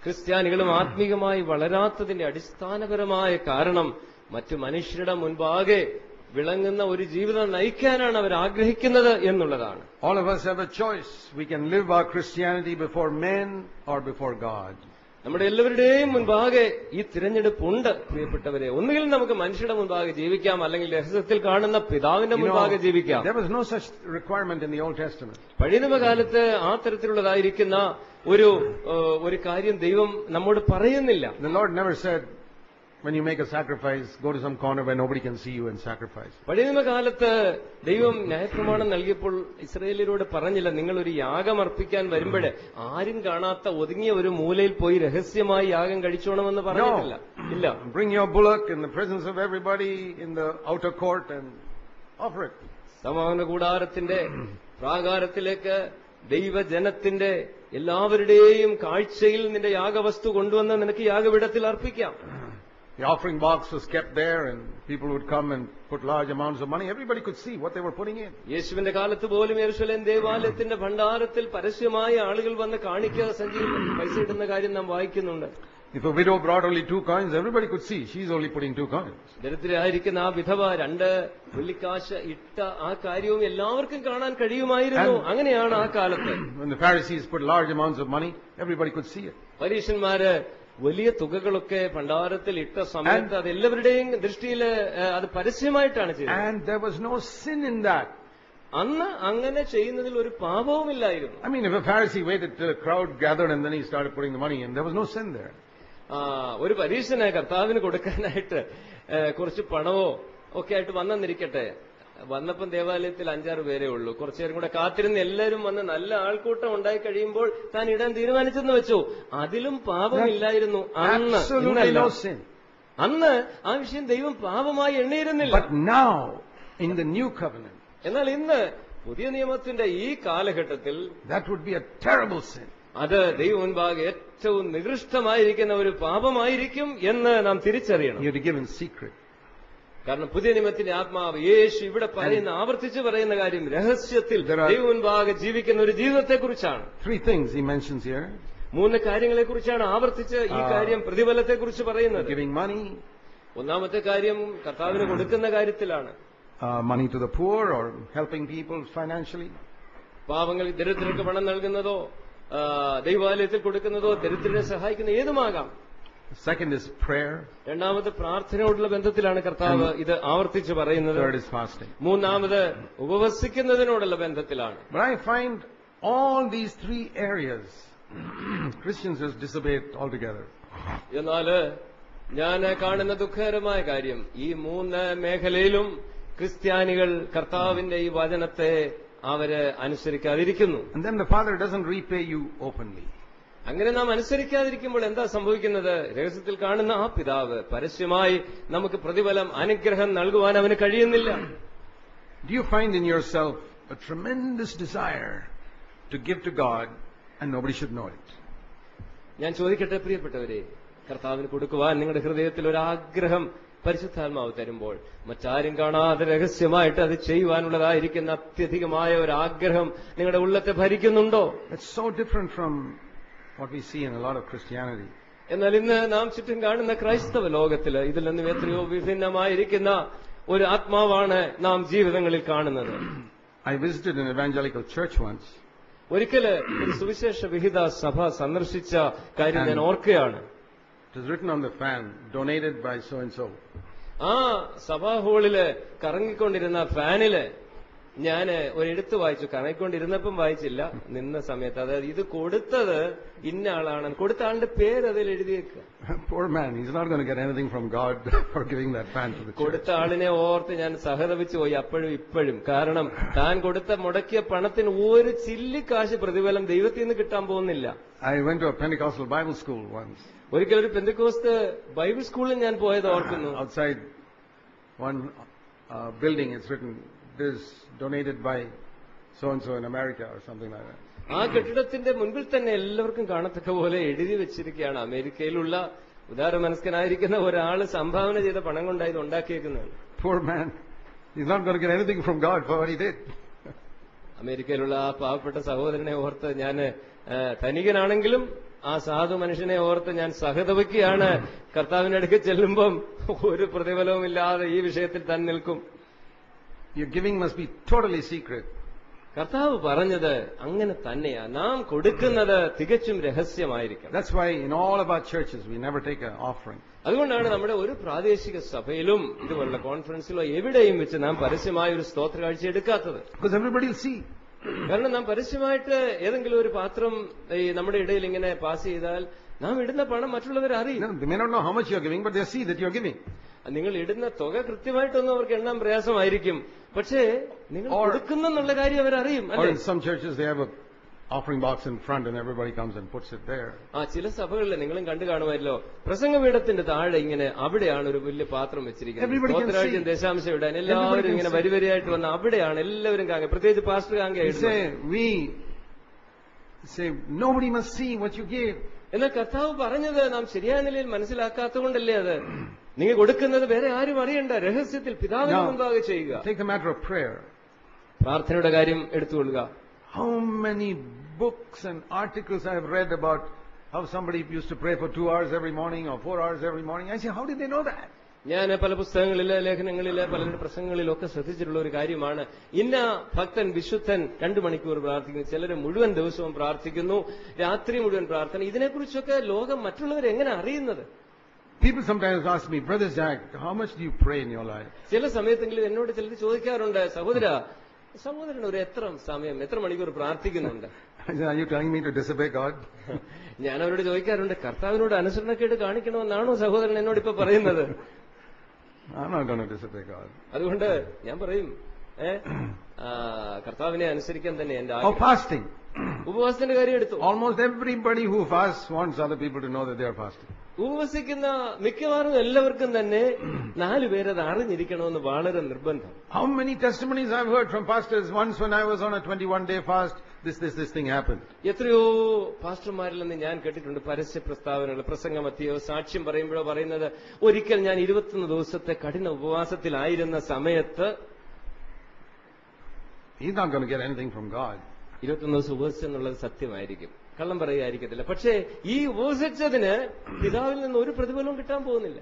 ക്രിസ്ത്യാനികളും ആത്മീകമായി വളരാത്തതിന്റെ അടിസ്ഥാനപരമായ കാരണം മറ്റു മനുഷ്യരുടെ മുൻപാകെ വിളങ്ങുന്ന ഒരു ജീവിതം നയിക്കാനാണ് അവർ ആഗ്രഹിക്കുന്നത് എന്നുള്ളതാണ്. All of us have a choice. We can live our Christianity before men or before God. നമ്മുടെ എല്ലാവരുടെയും മുൻപാകെ ഈ തിരഞ്ഞെടുപ്പുണ്ട് പ്രിയപ്പെട്ടവരെ. ഒന്നുകിൽ നമുക്ക് മനുഷ്യരുടെ മുൻപാകെ ജീവിക്കാം, അല്ലെങ്കിൽ രഹസ്യത്തിൽ കാണുന്ന പിതാവിന്റെ മുൻപാകെ ജീവിക്കാം. There was no such requirement in the Old Testament. പഴയ നിയമകാലത്ത് ആ തരത്തിലുള്ളതായിരിക്കുന്ന ഒരു കാര്യം ദൈവം നമ്മോട് പറയുന്നില്ല. The Lord never said, when you make a sacrifice, go to some corner where nobody can see you and sacrifice. പഴയ നിയമകാലത്ത് ദൈവം ന്യായപ്രമാണം നൽകിയപ്പോൾ ഇസ്രായേലിനോട് പറഞ്ഞില്ല, നിങ്ങൾ ഒരു യാഗം അർപ്പിക്കാൻ വരുമ്പോൾ ആരും കാണാത്ത ഒതുങ്ങിയ ഒരു മൂലയിൽ പോയി രഹസ്യമായി യാഗം കഴിച്ചോണമെന്ന് പറഞ്ഞിട്ടില്ല. ഇല്ല. Bring your bullock in the presence of everybody in the outer court and offer it. സമാഗമന കൂടാരത്തിന്റെ പ്രാകാരത്തിലേക്ക് ദൈവജനത്തിന്റെ എല്ലാവരുടെയും കാഴ്ചയിൽ നിന്റെ യാഗവസ്തു കൊണ്ടുവന്ന് നിനക്ക് യാഗപീഠത്തിൽ അർപ്പിക്കാം. The offering box was kept there and people would come and put large amounts of money. Everybody could see what they were putting in. യേശുവിന്റെ കാലത്ത് പോലും യെരൂശലേം ദേവാലയത്തിന്റെ ഭണ്ഡാരത്തിൽ പരസ്യമായി ആളുകൾ വന്ന് കാണിക്ക സഞ്ചിയിൽ പൈസ ഇടുന്ന കാര്യം നാം വായിക്കുന്നുണ്ട്. If a widow brought only 2 coins, everybody could see she's only putting 2 coins. ദരിദ്രയായിരിക്കുന്ന ആ വിധവ 2 വെള്ളിക്കാശ് ഇട്ട ആ കാര്യവും എല്ലാവർക്കും കാണാൻ കഴിയുമായിരുന്നു. അങ്ങനെയാണ് ആ കാലത്ത്. When the Pharisees put large amounts of money, everybody could see it. പരീശന്മാര് വലിയ തുകകളൊക്കെ ഭണ്ഡാരത്തിൽ ഇട്ട സമയത്ത് അത് എല്ലാവരുടെയും ദൃഷ്ടിയിൽ അത് പരസ്യമായിട്ടാണ് ചെയ്തത്. And there was no sin in that. അന്ന് അങ്ങനെ ചെയ്യുന്നതിൽ ഒരു പാപവുമില്ലായിരുന്നു. I mean, if a Pharisee waited till a crowd gathered and then he started putting the money in, there was no sin there. ഒരു പരീശന് കർത്താവിന് കൊടുക്കാനായിട്ട് കുറച്ച് പണമോ ഒക്കെ ആയിട്ട് വന്നെന്നിരിക്കട്ടെ, വന്നപ്പം ദേവാലയത്തിൽ 5-6 പേരേ ഉള്ളൂ. കുറച്ചുനേരം കൂടെ കാത്തിരുന്ന് എല്ലാവരും വന്ന് നല്ല ആൾക്കൂട്ടം ഉണ്ടായി കഴിയുമ്പോൾ താൻ ഇടാൻ തീരുമാനിച്ചെന്ന് വെച്ചു. അതിലും പാപമില്ലായിരുന്നു അന്ന്. അന്ന് ആ വിഷയം ദൈവം പാപമായി എണ്ണിയിരുന്നില്ല. But now in the new covenant, എന്നാൽ ഇന്ന് പുതിയ നിയമത്തിന്റെ ഈ കാലഘട്ടത്തിൽ that would be a terrible sin. അത് ദൈവം മുൻപാകെ ഏറ്റവും നികൃഷ്ടമായിരിക്കുന്ന ഒരു പാപമായിരിക്കും എന്ന് നാം തിരിച്ചറിയണം. You have to give in secret. കാരണം പുതിയ നിയമത്തിന്റെ ആത്മാവ് യേശു ഇവിടെ പറയുന്ന ആവർത്തിച്ച് പറയുന്ന കാര്യം രഹസ്യത്തിൽ ദൈവം മുൻപാകെ ജീവിക്കുന്ന ഒരു ജീവിതത്തെക്കുറിച്ചാണ്. 3 things he mentions here. 3 കാര്യങ്ങളെക്കുറിച്ചാണ് ആവർത്തിച്ച് ഈ കാര്യം പ്രതിഫലത്തെക്കുറിച്ച് പറയുന്നത്. Giving money. ഒന്നാമത്തെ കാര്യം കർത്താവിന് കൊടുക്കുന്ന കാര്യത്തിലാണ്. Money to the poor or helping people financially. പാവങ്ങൾ ദരിദ്രർക്ക് പണം നൽകുന്നതോ ദൈവാലയത്തിൽ കൊടുക്കുന്നതോ ദരിദ്രരെ സഹായിക്കുന്ന ഏതുമാകാം. Second is prayer. രണ്ടാമത് പ്രാർത്ഥനയോടുള്ള ബന്ധത്തിലാണ് കർത്താവ് ഇത് ആവർത്തിച്ച് പറയുന്നത്. Third is fasting. മൂന്നാമത് ഉപവസിക്കുന്നതിനോടുള്ള ബന്ധത്തിലാണ്. But I find all these 3 areas Christians just disobey it altogether. എന്നാല് ഞാൻ കാണുന്ന ദുഃഖകരമായ കാര്യം ഈ 3 മേഖലയിലും ക്രിസ്ത്യാനികൾ കർത്താവിന്റെ ഈ വചനത്തെ അവര് അനുസരിക്കാതിരിക്കുന്നു. And then the Father doesn't repay you openly. അങ്ങനെ നാം അനുസരിക്കാതിരിക്കുമ്പോൾ എന്താ സംഭവിക്കുന്നത്? രഹസ്യത്തിൽ കാണുന്ന ആ പിതാവ് പരസ്യമായി നമുക്ക് പ്രതിഫലം അനുഗ്രഹം നൽകുവാൻ അവന് കഴിയുന്നില്ല. Do you find in yourself a tremendous desire to give to God and nobody should know it? ഞാൻ ചോദിക്കട്ടെ പ്രിയപ്പെട്ടവരെ, കർത്താവിന് കൊടുക്കുവാൻ നിങ്ങളുടെ ഹൃദയത്തിൽ ഒരു ആഗ്രഹം പരിശുദ്ധാത്മാവ് തരുമ്പോൾ മറ്റാരും കാണാതെ രഹസ്യമായിട്ട് അത് ചെയ്യുവാനുള്ളതായിരിക്കുന്ന അത്യധികമായ ഒരു ആഗ്രഹം നിങ്ങളുടെ ഉള്ളത്തെ ഭരിക്കുന്നുണ്ടോ? It's so different from what we see in a lot of Christianity. എന്നാൽ ഇന്ന് നാം ചുറ്റും കാണുന്ന ക്രൈസ്തവ ലോകത്തിൽ ഇതിൽ നിന്നും എത്രയോ വിഭിന്നമായിരിക്കുന്ന ഒരു ആത്മാവാണ് നാം ജീവിതങ്ങളിൽ കാണുന്നത്. I visited an evangelical church once. ഒരിക്കല് ഒരു സുവിശേഷ വിഹിത സഭ സന്ദർശിച്ച കാര്യം ഞാൻ ഓർക്കുകയാണ്. It is written on the fan, donated by so and so. ആ സഭാ ഹാളില് കറങ്ങിക്കൊണ്ടിരുന്ന ഫാനില് ഞാൻ ഒരെടുത്ത് വായിച്ചു. കറങ്ങിക്കൊണ്ടിരുന്നപ്പം വായിച്ചില്ല, നിന്ന സമയത്ത്. അതായത് ഇത് കൊടുത്തത് ഇന്ന ആളാണ്, കൊടുത്ത ആളുടെ പേര് അതിൽ എഴുതിയേക്കുക. Poor man, he's not going to get anything from God for giving that fan to the church. കൊടുത്ത ആളിനെ ഓർത്ത് ഞാൻ സഹതപിച്ചു പോയി അപ്പോഴും ഇപ്പോഴും. കാരണം താൻ മുടക്കിയ പണത്തിന് ഒരു ചില്ലിക്കാശ് പ്രതിഫലം ദൈവത്തിൽ നിന്ന് കിട്ടാൻ പോകുന്നില്ല. I went to a Pentecostal Bible school once. ഒരിക്കൽ ഒരു പെന്തക്കോസ്ത് ബൈബിൾ സ്കൂളിൽ ഞാൻ പോയത് ഓർക്കുന്നു. Outside one building, it's written, this donated by so and so in America or something like that. ആ കെട്ടിടത്തിന്റെ മുൻപിൽ തന്നെ എല്ലാവർക്കും കാണത്തക്ക പോലെ എഴുതി വെച്ചിരിക്കുകയാണ്, അമേരിക്കയിലുള്ള ഉദാരമനസ്കനായിരിക്കുന്ന ഒരാള് സംഭാവന ചെയ്ത പണം കൊണ്ടാണ് ഇത് ഉണ്ടാക്കിയേക്കുന്നത്. Poor man, he's not going to get anything from God for what he did. അമേരിക്കയിലുള്ള ആ പാവപ്പെട്ട സഹോദരനെ ഓർത്ത് ഞാൻ ധനികനാണെങ്കിലും ആ സാധു മനുഷ്യനെ ഓർത്ത് ഞാൻ സഹതപിക്കുകയാണ്. കർത്താവിന്റെ അടുക്ക് ചെല്ലുമ്പം ഒരു പ്രതിഫലവും ഇല്ലാതെ ഈ വിഷയത്തിൽ താൻ നിൽക്കും. Your giving must be totally secret. കർത്താവ് പറഞ്ഞത് അങ്ങനെ തന്നെയാ. നാം കൊടുക്കുന്നത് തികച്ചും രഹസ്യമായിരിക്കണം. That's why in all of our churches we never take an offering. അതുകൊണ്ടാണ് നമ്മുടെ ഒരു പ്രാദേശിക സഭയിലും ഇതുപോലുള്ള കോൺഫറൻസിലോ എവിടെയും വെച്ച് നാം പരസ്യമായ ഒരു സ്തോത്ര കാഴ്ച എടുക്കാത്തത്. Because everybody will see. കാരണം നാം പരസ്യമായിട്ട് ഏതെങ്കിലും ഒരു പാത്രം ഈ നമ്മുടെ ഇടയിൽ ഇങ്ങനെ പാസ് ചെയ്താൽ നാം ഇടുന്ന പണം മറ്റുള്ളവർ അറിയും. They may not know how much you are giving, but they see that you are giving. നിങ്ങൾ ഇടുന്ന തുക കൃത്യമായിട്ടൊന്നും അവർക്ക് എണ്ണാൻ പ്രയാസമായിരിക്കും. പക്ഷേ നിങ്ങൾ കൊടുക്കുന്നുള്ള കാര്യം അവരറിയും. Or in some churches they have a offering box in front and everybody comes and puts it there. ചില സഭകളിൽ നിങ്ങളും കണ്ടു കാണുമല്ലോ, പ്രസംഗപീഠത്തിന്റെ താഴെ ഇങ്ങനെ അവിടെയാണ് ഒരു വലിയ പാത്രം വെച്ചിരിക്കുന്നത്. ദശാംശം ഇടാൻ എല്ലാവരും ഇങ്ങനെ വരിവരിയായിട്ട് വന്ന് അവിടെയാണ് എല്ലാവരും കാണുക. പ്രത്യേകിച്ച് pastor We say nobody must see what you give. എന്നാൽ കർത്താവ് പറഞ്ഞത് നാം ശരിയായ നിലയിൽ മനസ്സിലാക്കാത്തതുകൊണ്ടല്ലേ അത്. നിങ്ങൾ കൊടുക്കുന്നത് വേറെ ആരും അറിയണ്ട, രഹസ്യത്തിൽ പിതാവിന് മുമ്പാകെ ചെയ്യുക. Take the matter of prayer. പ്രാർത്ഥനയുടെ കാര്യം എടുത്തുകൊള്ളുക. How many books and articles I have read about how somebody used to pray for 2 hours every morning or 4 hours every morning. I say, how did they know that? ഞാൻ പല പുസ്തകങ്ങളില്, ലേഖനങ്ങളില്, പലരുടെ പ്രസംഗങ്ങളിലൊക്കെ ശ്രദ്ധിച്ചിട്ടുള്ള ഒരു കാര്യമാണ്. ഇന്ന ഭക്തൻ, വിശുദ്ധൻ 2 മണിക്കൂർ പ്രാർത്ഥിക്കുന്നു, ചിലര് മുഴുവൻ ദിവസവും പ്രാർത്ഥിക്കുന്നു, രാത്രി മുഴുവൻ പ്രാർത്ഥന. ഇതിനെക്കുറിച്ചൊക്കെ ലോകം മറ്റുള്ളവർ എങ്ങനെ അറിയുന്നത്? People sometimes ask me, Brother Jack, how much do you pray in your life? ചില സമയത്തെങ്കിലും എന്നോട് ചിലർ ചോദിക്കാറുണ്ട്, സഹോദരൻ ഒരു എത്ര മണിക്കൂർ പ്രാർത്ഥിക്കുന്നുണ്ട്? Are you telling me to disobey God? ഞാൻ അവരോട് ചോദിക്കാറുണ്ട്, കർത്താവിനോട് അനുസരണക്കേട് കാണിക്കണമെന്നാണോ സഹോദരൻ എന്നോട് ഇപ്പൊ പറയുന്നത്? I'm not going to disobey God. അതുകൊണ്ട് ഞാൻ പറയും, കർത്താവിനെ അനുസരിക്കാൻ തന്നെ എന്റെ ആഗ്രഹം. Fasting. ഉപവാസത്തിന്റെ കാര്യം എടുത്തു. Almost everybody who fasts wants other people to know that they are fasting. ഉപവസിക്കുന്ന മിക്കവാറും എല്ലാവർക്കും തന്നെ 4 പേരത് അറിഞ്ഞിരിക്കണമെന്ന് വളരെ നിർബന്ധം. How many testimonies I've heard from pastors? Once when I was on a 21-day fast, this thing happened. എത്രയോ പാസ്റ്റർമാരിൽ നിന്ന് ഞാൻ കേട്ടിട്ടുണ്ട് പരസ്യ പ്രസ്താവനകൾ, പ്രസംഗമത്തിയോ സാക്ഷ്യം പറയുമ്പോഴോ പറയുന്നത്, ഒരിക്കൽ ഞാൻ 21 ദിവസത്തെ കഠിന ഉപവാസത്തിലായിരുന്ന സമയത്ത്. He's not going to get anything from God. 21 ദിവസം ഉപവസിച്ചെന്നുള്ളത് സത്യമായിരിക്കും, കള്ളം പറയുകയായിരിക്കത്തില്ല. പക്ഷേ ഈ ഉപവസിച്ചതിന് പിതാവിൽ നിന്ന് ഒരു പ്രതിഫലവും കിട്ടാൻ പോകുന്നില്ല.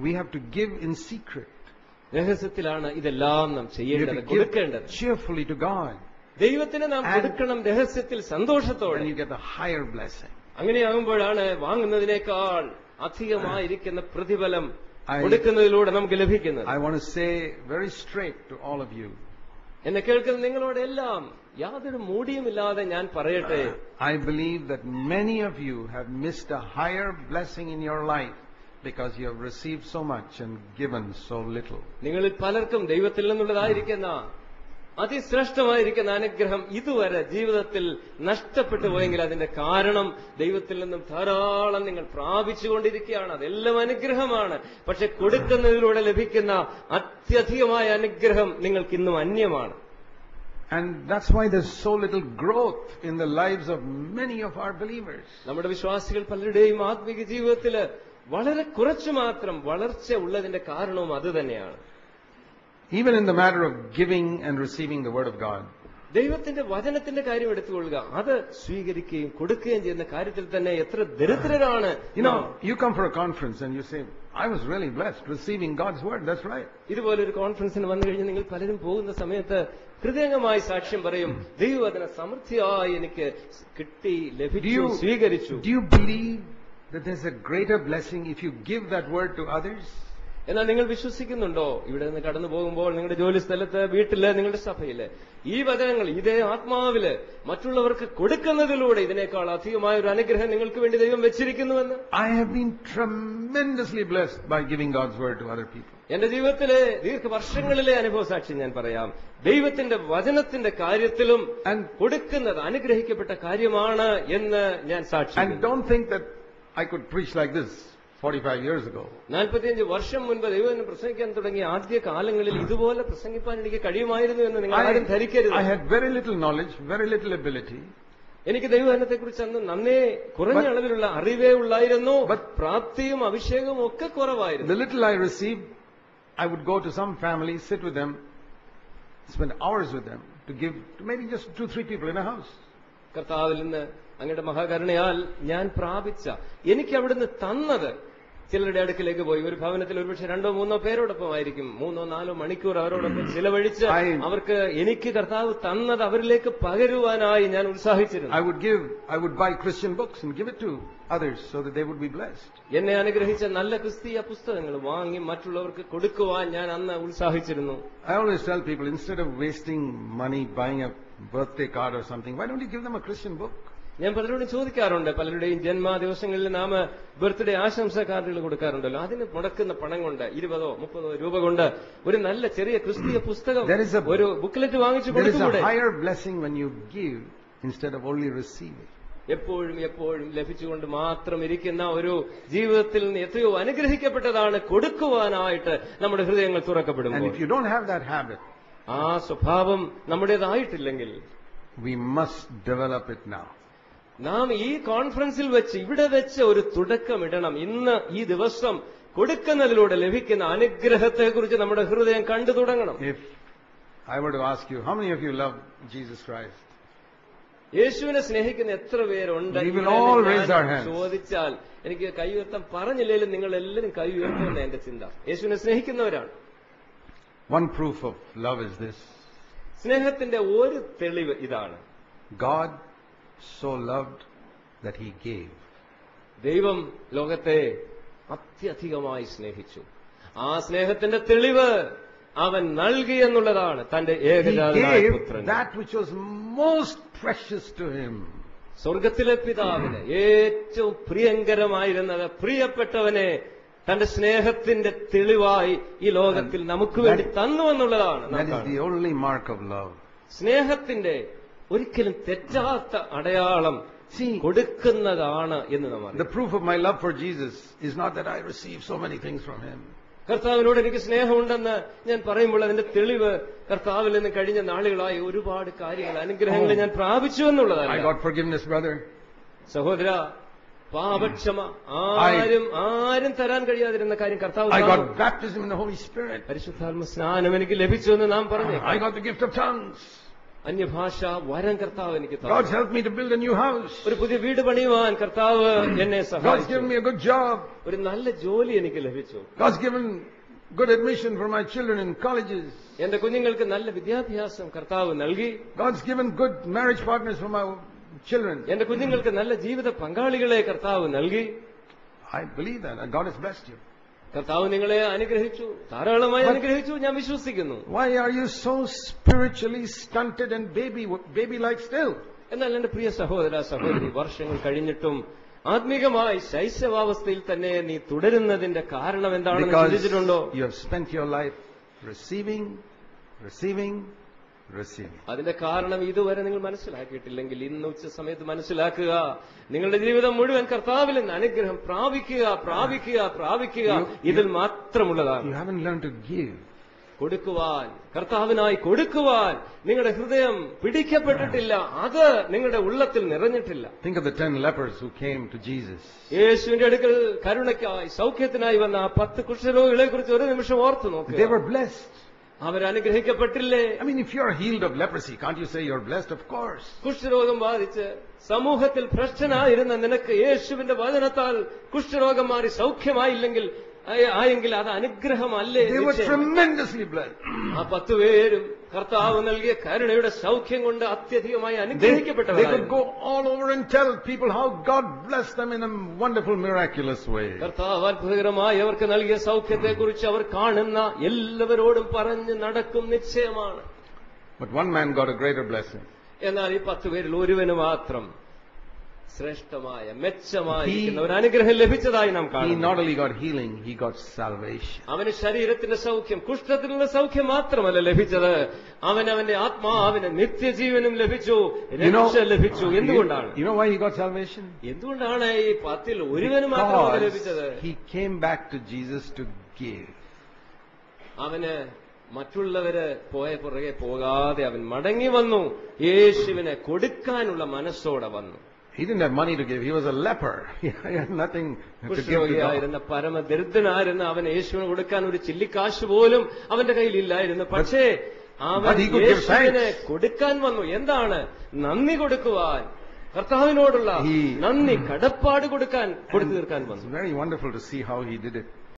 We have to give in secret. രഹസ്യത്തിലാണ് ഇതെല്ലാം നാം ചെയ്യേണ്ടത്, കൊടുക്കേണ്ടത്. Cheerfully to God. ദൈവത്തിന് നാം കൊടുക്കണം രഹസ്യത്തിൽ, സന്തോഷത്തോടെ. And you get the higher blessing. അങ്ങനെയാകുമ്പോഴാണ് വാങ്ങുന്നതിനേക്കാൾ അധികമായിരിക്കുന്ന പ്രതിഫലം കൊടുക്കുന്നതിലൂടെ നമുക്ക് ലഭിക്കുന്നത്. I want to say very straight to all of you. എന്നെ കേൾക്കുന്ന നിങ്ങളോടെല്ലാം യാതൊരു മൂടിയുമില്ലാതെ ഞാൻ പറയട്ടെ, I believe that many of you have missed a higher blessing in your life because you have received so much and given so little. നിങ്ങളിൽ പലർക്കും ദൈവത്തിൽ നിന്നുള്ളതായിരിക്കുന്ന അതിശ്രേഷ്ഠമായിരിക്കുന്ന അനുഗ്രഹം ഇതുവരെ ജീവിതത്തിൽ നഷ്ടപ്പെട്ടു പോയെങ്കിൽ അതിന്റെ കാരണം ദൈവത്തിൽ നിന്നും ധാരാളം നിങ്ങൾ പ്രാപിച്ചുകൊണ്ടിരിക്കുകയാണ്. അതെല്ലാം അനുഗ്രഹമാണ്. പക്ഷെ കൊടുക്കുന്നതിലൂടെ ലഭിക്കുന്ന അത്യധികമായ അനുഗ്രഹം നിങ്ങൾക്ക് ഇന്നും അന്യമാണ്. And that's why there's so little growth in the lives of many of our believers. നമ്മുടെ വിശ്വാസികൾ പലരുടെയും ആത്മീക ജീവിതത്തിൽ വളരെ കുറച്ചു മാത്രം വളർച്ച ഉള്ളതിന്റെ കാരണവും അത് തന്നെയാണ്. Even in the matter of giving and receiving the word of God. ദൈവത്തിന്റെ വചനത്തിന്റെ കാര്യം എടുത്തുകൊള്ളുക, അത് സ്വീകരിക്കുകയും കൊടുക്കുകയും ചെയ്യുന്ന കാര്യത്തിൽ തന്നെ എത്ര ദരിദ്രരാണ്. You come for a conference and you say, I was really blessed receiving God's word. That's right. ഇതുപോലൊരു കോൺഫറൻസിന് വന്നു കഴിഞ്ഞ് നിങ്ങൾ പലരും പോകുന്ന സമയത്ത് ഹൃദയംഗമായി സാക്ഷ്യം പറയും, ദൈവവചന സമൃദ്ധിയായി എനിക്ക് കിട്ടി, ലഭിച്ചു, സ്വീകരിച്ചു. Do you believe that there's a greater blessing if you give that word to others? എന്നാൽ നിങ്ങൾ വിശ്വസിക്കുന്നുണ്ടോ, ഇവിടെ നിന്ന് കടന്നു പോകുമ്പോൾ നിങ്ങളുടെ ജോലി സ്ഥലത്ത്, വീട്ടില്, നിങ്ങളുടെ സഭയില് ഈ വചനങ്ങൾ ഇതേ ആത്മാവില് മറ്റുള്ളവർക്ക് കൊടുക്കുന്നതിലൂടെ ഇതിനേക്കാൾ അധികമായ ഒരു അനുഗ്രഹം നിങ്ങൾക്ക് വേണ്ടി ദൈവം വെച്ചിരിക്കുന്നുവെന്ന്? I have been tremendously blessed by giving God's word to other people. എന്റെ ജീവിതത്തിലെ ദീർഘവർഷങ്ങളിലെ അനുഭവ സാക്ഷി ഞാൻ പറയാം. ദൈവത്തിന്റെ വചനത്തിന്റെ കാര്യത്തിലും കൊടുക്കുന്നത് അനുഗ്രഹിക്കപ്പെട്ട കാര്യമാണ് എന്ന് ഞാൻ സാക്ഷി. And don't think that I could preach like this 45 years ago. 45 വർഷം മുൻപ് ദൈവം പ്രസംഗിക്കാൻ തുടങ്ങിയ ആദ്യ കാലങ്ങളിൽ ഇതുപോലെ പ്രസംഗിപ്പാൻ എനിക്ക് കഴിയുമായിരുന്നു എന്ന് നിങ്ങൾ ആരും ധരിക്കരുത്. I had very little knowledge, very little ability. എനിക്ക് ദൈവവചനത്തെക്കുറിച്ച് അന്ന് നന്നേ കുറഞ്ഞ അളവിലുള്ള അറിവേ ഉള്ളായിരുന്നു, പ്രാപ്തിയും അഭിഷേകവും ഒക്കെ കുറവായിരുന്നു. The little I received, I would go to some family, sit with them, spend hours with them to give to maybe just 2-3 people in a house. കർത്താവിൽ നിന്ന് അങ്ങയുടെ മഹാകരുണയാൽ ഞാൻ പ്രാപിച്ച, എനിക്ക് അവിടുന്ന് തന്നത് ചിലരുടെ അടുക്കിലേക്ക് പോയി. ഒരു ഭവനത്തിൽ ഒരുപക്ഷെ 2-3 പേരോടൊപ്പമായിരിക്കും. 3-4 മണിക്കൂർ അവരോടൊപ്പം ചിലവഴിച്ച് അവർക്ക് എനിക്ക് കർത്താവ് തന്നത് അവരിലേക്ക് പകരുവാനായി ഞാൻ ഉത്സാഹിച്ചിരുന്നു. I would buy Christian books and give it to others so that they would be blessed. എന്നെ അനുഗ്രഹിച്ച നല്ല ക്രിസ്തീയ പുസ്തകങ്ങൾ വാങ്ങി മറ്റുള്ളവർക്ക് കൊടുക്കുവാൻ ഞാൻ അന്ന് ഉത്സാഹിച്ചിരുന്നു. I always tell people, instead of wasting money buying a birthday card or something, why don't you give them a Christian book? ഞാൻ പലരോടും ചോദിക്കാറുണ്ട്. പലരുടെയും ജന്മദിവസങ്ങളിൽ നാം ബർത്ത്ഡേ ആശംസ കാർഡുകൾ കൊടുക്കാറുണ്ടല്ലോ. അതിന് മുടക്കുന്ന പണം കൊണ്ട് 20-30 രൂപ കൊണ്ട് ഒരു നല്ല ചെറിയ ക്രിസ്തീയ പുസ്തകം, ഒരു ബുക്ക്ലെറ്റ് വാങ്ങിച്ചു കൊടുത്തുകൂടെ? There is a higher blessing when you give instead of only receiving. എപ്പോഴും എപ്പോഴും ലഭിച്ചുകൊണ്ട് മാത്രം ഇരിക്കുന്ന ഒരു ജീവിതത്തിൽ നിന്ന് എത്രയോ അനുഗ്രഹിക്കപ്പെട്ടതാണ് കൊടുക്കുവാനായിട്ട് നമ്മുടെ ഹൃദയങ്ങൾ തുറക്കപ്പെടുമ്പോൾ. And if you don't have that habit, ആ സ്വഭാവം നമ്മുടേതായിട്ടില്ലെങ്കിൽ, we must develop it now. നാം ഈ കോൺഫറൻസിൽ വെച്ച് ഇവിടെ വെച്ച് ഒരു തുടക്കമിടണം. ഇന്ന് ഈ ദിവസം കൊടുക്കുന്നതിലൂടെ ലഭിക്കുന്ന അനുഗ്രഹത്തെക്കുറിച്ച് നമ്മുടെ ഹൃദയം കണ്ടു തുടങ്ങണം. If I were to ask you, how many of you love Jesus Christ? യേശുവിനെ സ്നേഹിക്കുന്ന എത്ര പേരുണ്ട് ചോദിച്ചാൽ എനിക്ക് കൈ ഉയർത്താൻ പറഞ്ഞില്ലെങ്കിലും നിങ്ങൾ എല്ലാവരും കൈ ഉയർത്തുമെന്ന് എന്റെ ചിന്ത. യേശുവിനെ സ്നേഹിക്കുന്നവരാണ്. One proof of love is this. സ്നേഹത്തിന്റെ ഒരു തെളിവ് ഇതാണ്. God so loved that he gave. ദൈവം ലോകത്തെ അത്യധികമായി സ്നേഹിച്ചു. ആ സ്നേഹത്തിന്റെ തെളിവ് അവൻ നൽകി എന്നുള്ളതാണ്. തന്റെ ഏകജാതനായ പുത്രൻ, that which was most precious to him. സ്വർഗത്തിലെ പിതാവിന് ഏറ്റവും പ്രിയങ്കരമായിരുന്നത്, പ്രിയപ്പെട്ടവനെ തന്റെ സ്നേഹത്തിന്റെ തെളിവായി ഈ ലോകത്തിൽ നമുക്ക് വേണ്ടി തന്നു എന്നുള്ളതാണ്. That is the only mark of love. സ്നേഹത്തിന്റെ ഒരിക്കലും തെറ്റാത്ത അടയാളം കൊടുക്കുന്നതാണ് എന്ന് നാം. The proof of my love for Jesus is not that I receive so many things from him. കർത്താവിനോട് എനിക്ക് സ്നേഹമുണ്ടെന്ന് ഞാൻ പറയുമ്പോൾ അതിന്റെ തെളിവ് കർത്താവിൽ നിന്ന് കഴിഞ്ഞ നാളുകളായി ഒരുപാട് കാര്യങ്ങൾ, അനുഗ്രഹങ്ങൾ ഞാൻ പ്രാപിച്ചു എന്നുള്ളതാണ്. I got forgiveness, brother. സഹോദര, പാപക്ഷമ ആരും തരാൻ കഴിയാതിരുന്ന കാര്യം കർത്താവ്. I got baptism in the Holy Spirit. പരിശുദ്ധാത്മ സ്നാനം എനിക്ക് ലഭിച്ചു എന്ന് നാം പറഞ്ഞു. I got the gift of tongues. അന്യഭാഷ വരം കർത്താവ് എനിക്ക് തന്നു. God's helped me to build a new house. ഒരു പുതിയ വീട് പണിയുവാൻ കർത്താവ് എന്നെ സഹായിച്ചു. God's given me a good job. ഒരു നല്ല ജോലി എനിക്ക് ലഭിച്ചു. God's given good admission for my children in colleges. എന്റെ കുഞ്ഞുങ്ങൾക്ക് നല്ല വിദ്യാഭ്യാസം കർത്താവ് നൽകി. God's given good marriage partners for my children. എന്റെ കുഞ്ഞുങ്ങൾക്ക് നല്ല ജീവിത പങ്കാളികളെ കർത്താവ് നൽകി. I believe that, and God has blessed you. കർത്താവ് നിങ്ങളെ അനുഗ്രഹിച്ചു, ധാരാളമായി അനുഗ്രഹിച്ചു, ഞാൻ വിശ്വസിക്കുന്നു. Why are you so spiritually stunted and baby-like still? എന്നാൽ എന്റെ പ്രിയ സഹോദര സഹോദരി, വർഷങ്ങൾ കഴിഞ്ഞിട്ടും ആത്മീകമായി ശൈശവാവസ്ഥയിൽ തന്നെ നീ തുടരുന്നതിന്റെ കാരണം എന്താണെന്ന് ചിന്തിച്ചിട്ടുണ്ടോ? You have spent your life receiving. അതിന്റെ കാരണം ഇതുവരെ നിങ്ങൾ മനസ്സിലാക്കിയിട്ടില്ലെങ്കിൽ ഇന്ന് ഉച്ച സമയത്ത് മനസ്സിലാക്കുക. നിങ്ങളുടെ ജീവിതം മുഴുവൻ കർത്താവിൽ നിന്ന് അനുഗ്രഹം പ്രാപിക്കുക ഇതിൽ മാത്രമുള്ളതാണ്. You haven't learned to give. കൊടുക്കുവാൻ, കർത്താവിനായി കൊടുക്കുവാൻ നിങ്ങളുടെ ഹൃദയം പിടിക്കപ്പെട്ടിട്ടില്ല. അത് നിങ്ങളുടെ ഉള്ളത്തിൽ നിറഞ്ഞിട്ടില്ല. Think of the 10 lepers who came to Jesus. യേശുവിന്റെ അടുക്കൽ കരുണയ്ക്കായി സൗഖ്യത്തിനായി വന്ന 10 കുഷ്ഠരോഗികളെ കുറിച്ച് ഒരു നിമിഷം ഓർത്തു നോക്കുക. They were blessed. അവരനുഗ്രഹിക്കപ്പെട്ടില്ലേ? I mean, if you're healed of leprosy, can't you say you're blessed? Of course. കുഷ്ഠരോഗം ബാധിച്ച് സമൂഹത്തിൽ ഭ്രഷ്ടനായിരുന്ന നിനക്ക് യേശുവിന്റെ വചനത്താൽ കുഷ്ഠരോഗം മാറി സൗഖ്യമായില്ലെങ്കിൽ അത് അനുഗ്രഹമല്ലേ? They were tremendously blessed. ആ 10 പേരും കർത്താവ് നൽകിയ കരുണയുടെ സൗഖ്യം കൊണ്ട് അത്യധികമായി അനുഗ്രഹിക്കപ്പെട്ടവരായിരുന്നു. They could go all over and tell people how God blessed them in a wonderful, miraculous way. കർത്താവ് അത്ഭുതകരമായി അവർക്ക് നൽകിയ സൗഖ്യത്തെക്കുറിച്ച് അവർ കാണുന്ന എല്ലാവരോടും പറഞ്ഞ് നടക്കും നിശ്ചയമാണ്. But one man got a greater blessing. എന്നാൽ ഈ 10 പേരിൽ ഒരുവന് മാത്രം ശ്രേഷ്ഠമായ മെച്ചമായിരിക്കുന്ന ഒരു അനുഗ്രഹം ലഭിച്ചതായി നാം കാണുന്നു. He not only got healing, he got salvation. അവന് ശരീരത്തിന്റെ സൗഖ്യം, കുഷ്ഠത്തിനുള്ള സൗഖ്യം മാത്രമല്ല ലഭിച്ചത്, അവന്റെ ആത്മാവിന് നിത്യജീവനും ലഭിച്ചു, രക്ഷ ലഭിച്ചു. എന്തുകൊണ്ടാണ്? You know why he got salvation? എന്തുകൊണ്ടാണ് ഈ 10 ഒരുവന് മാത്രമാണ് ലഭിച്ചത്? He came back to Jesus to give. അവന് മറ്റുള്ളവര് പോയ പുറകെ പോകാതെ അവൻ മടങ്ങി വന്നു, യേശുവിനെ കൊടുക്കാനുള്ള മനസ്സോടെ വന്നു. He didn't have money to give. He was a leper. He had nothing to give to God. പരമദരിദ്രനായിരുന്ന അവൻ യേശുവിന് കൊടുക്കാൻ ഒരു ചില്ലിക്കാശ് പോലും അവന്റെ കയ്യിൽ ഇല്ലായിരുന്നു. പക്ഷേ അവൻ യേശുവിനെ കൊടുക്കാൻ വന്നു. എന്താണ്? നന്ദി കൊടുക്കുവാൻ. കർത്താവിനോടുള്ള He- നന്ദി കടപ്പാട് കൊടുത്തു തീർക്കാൻ It's വന്നു. very wonderful to see how he did it.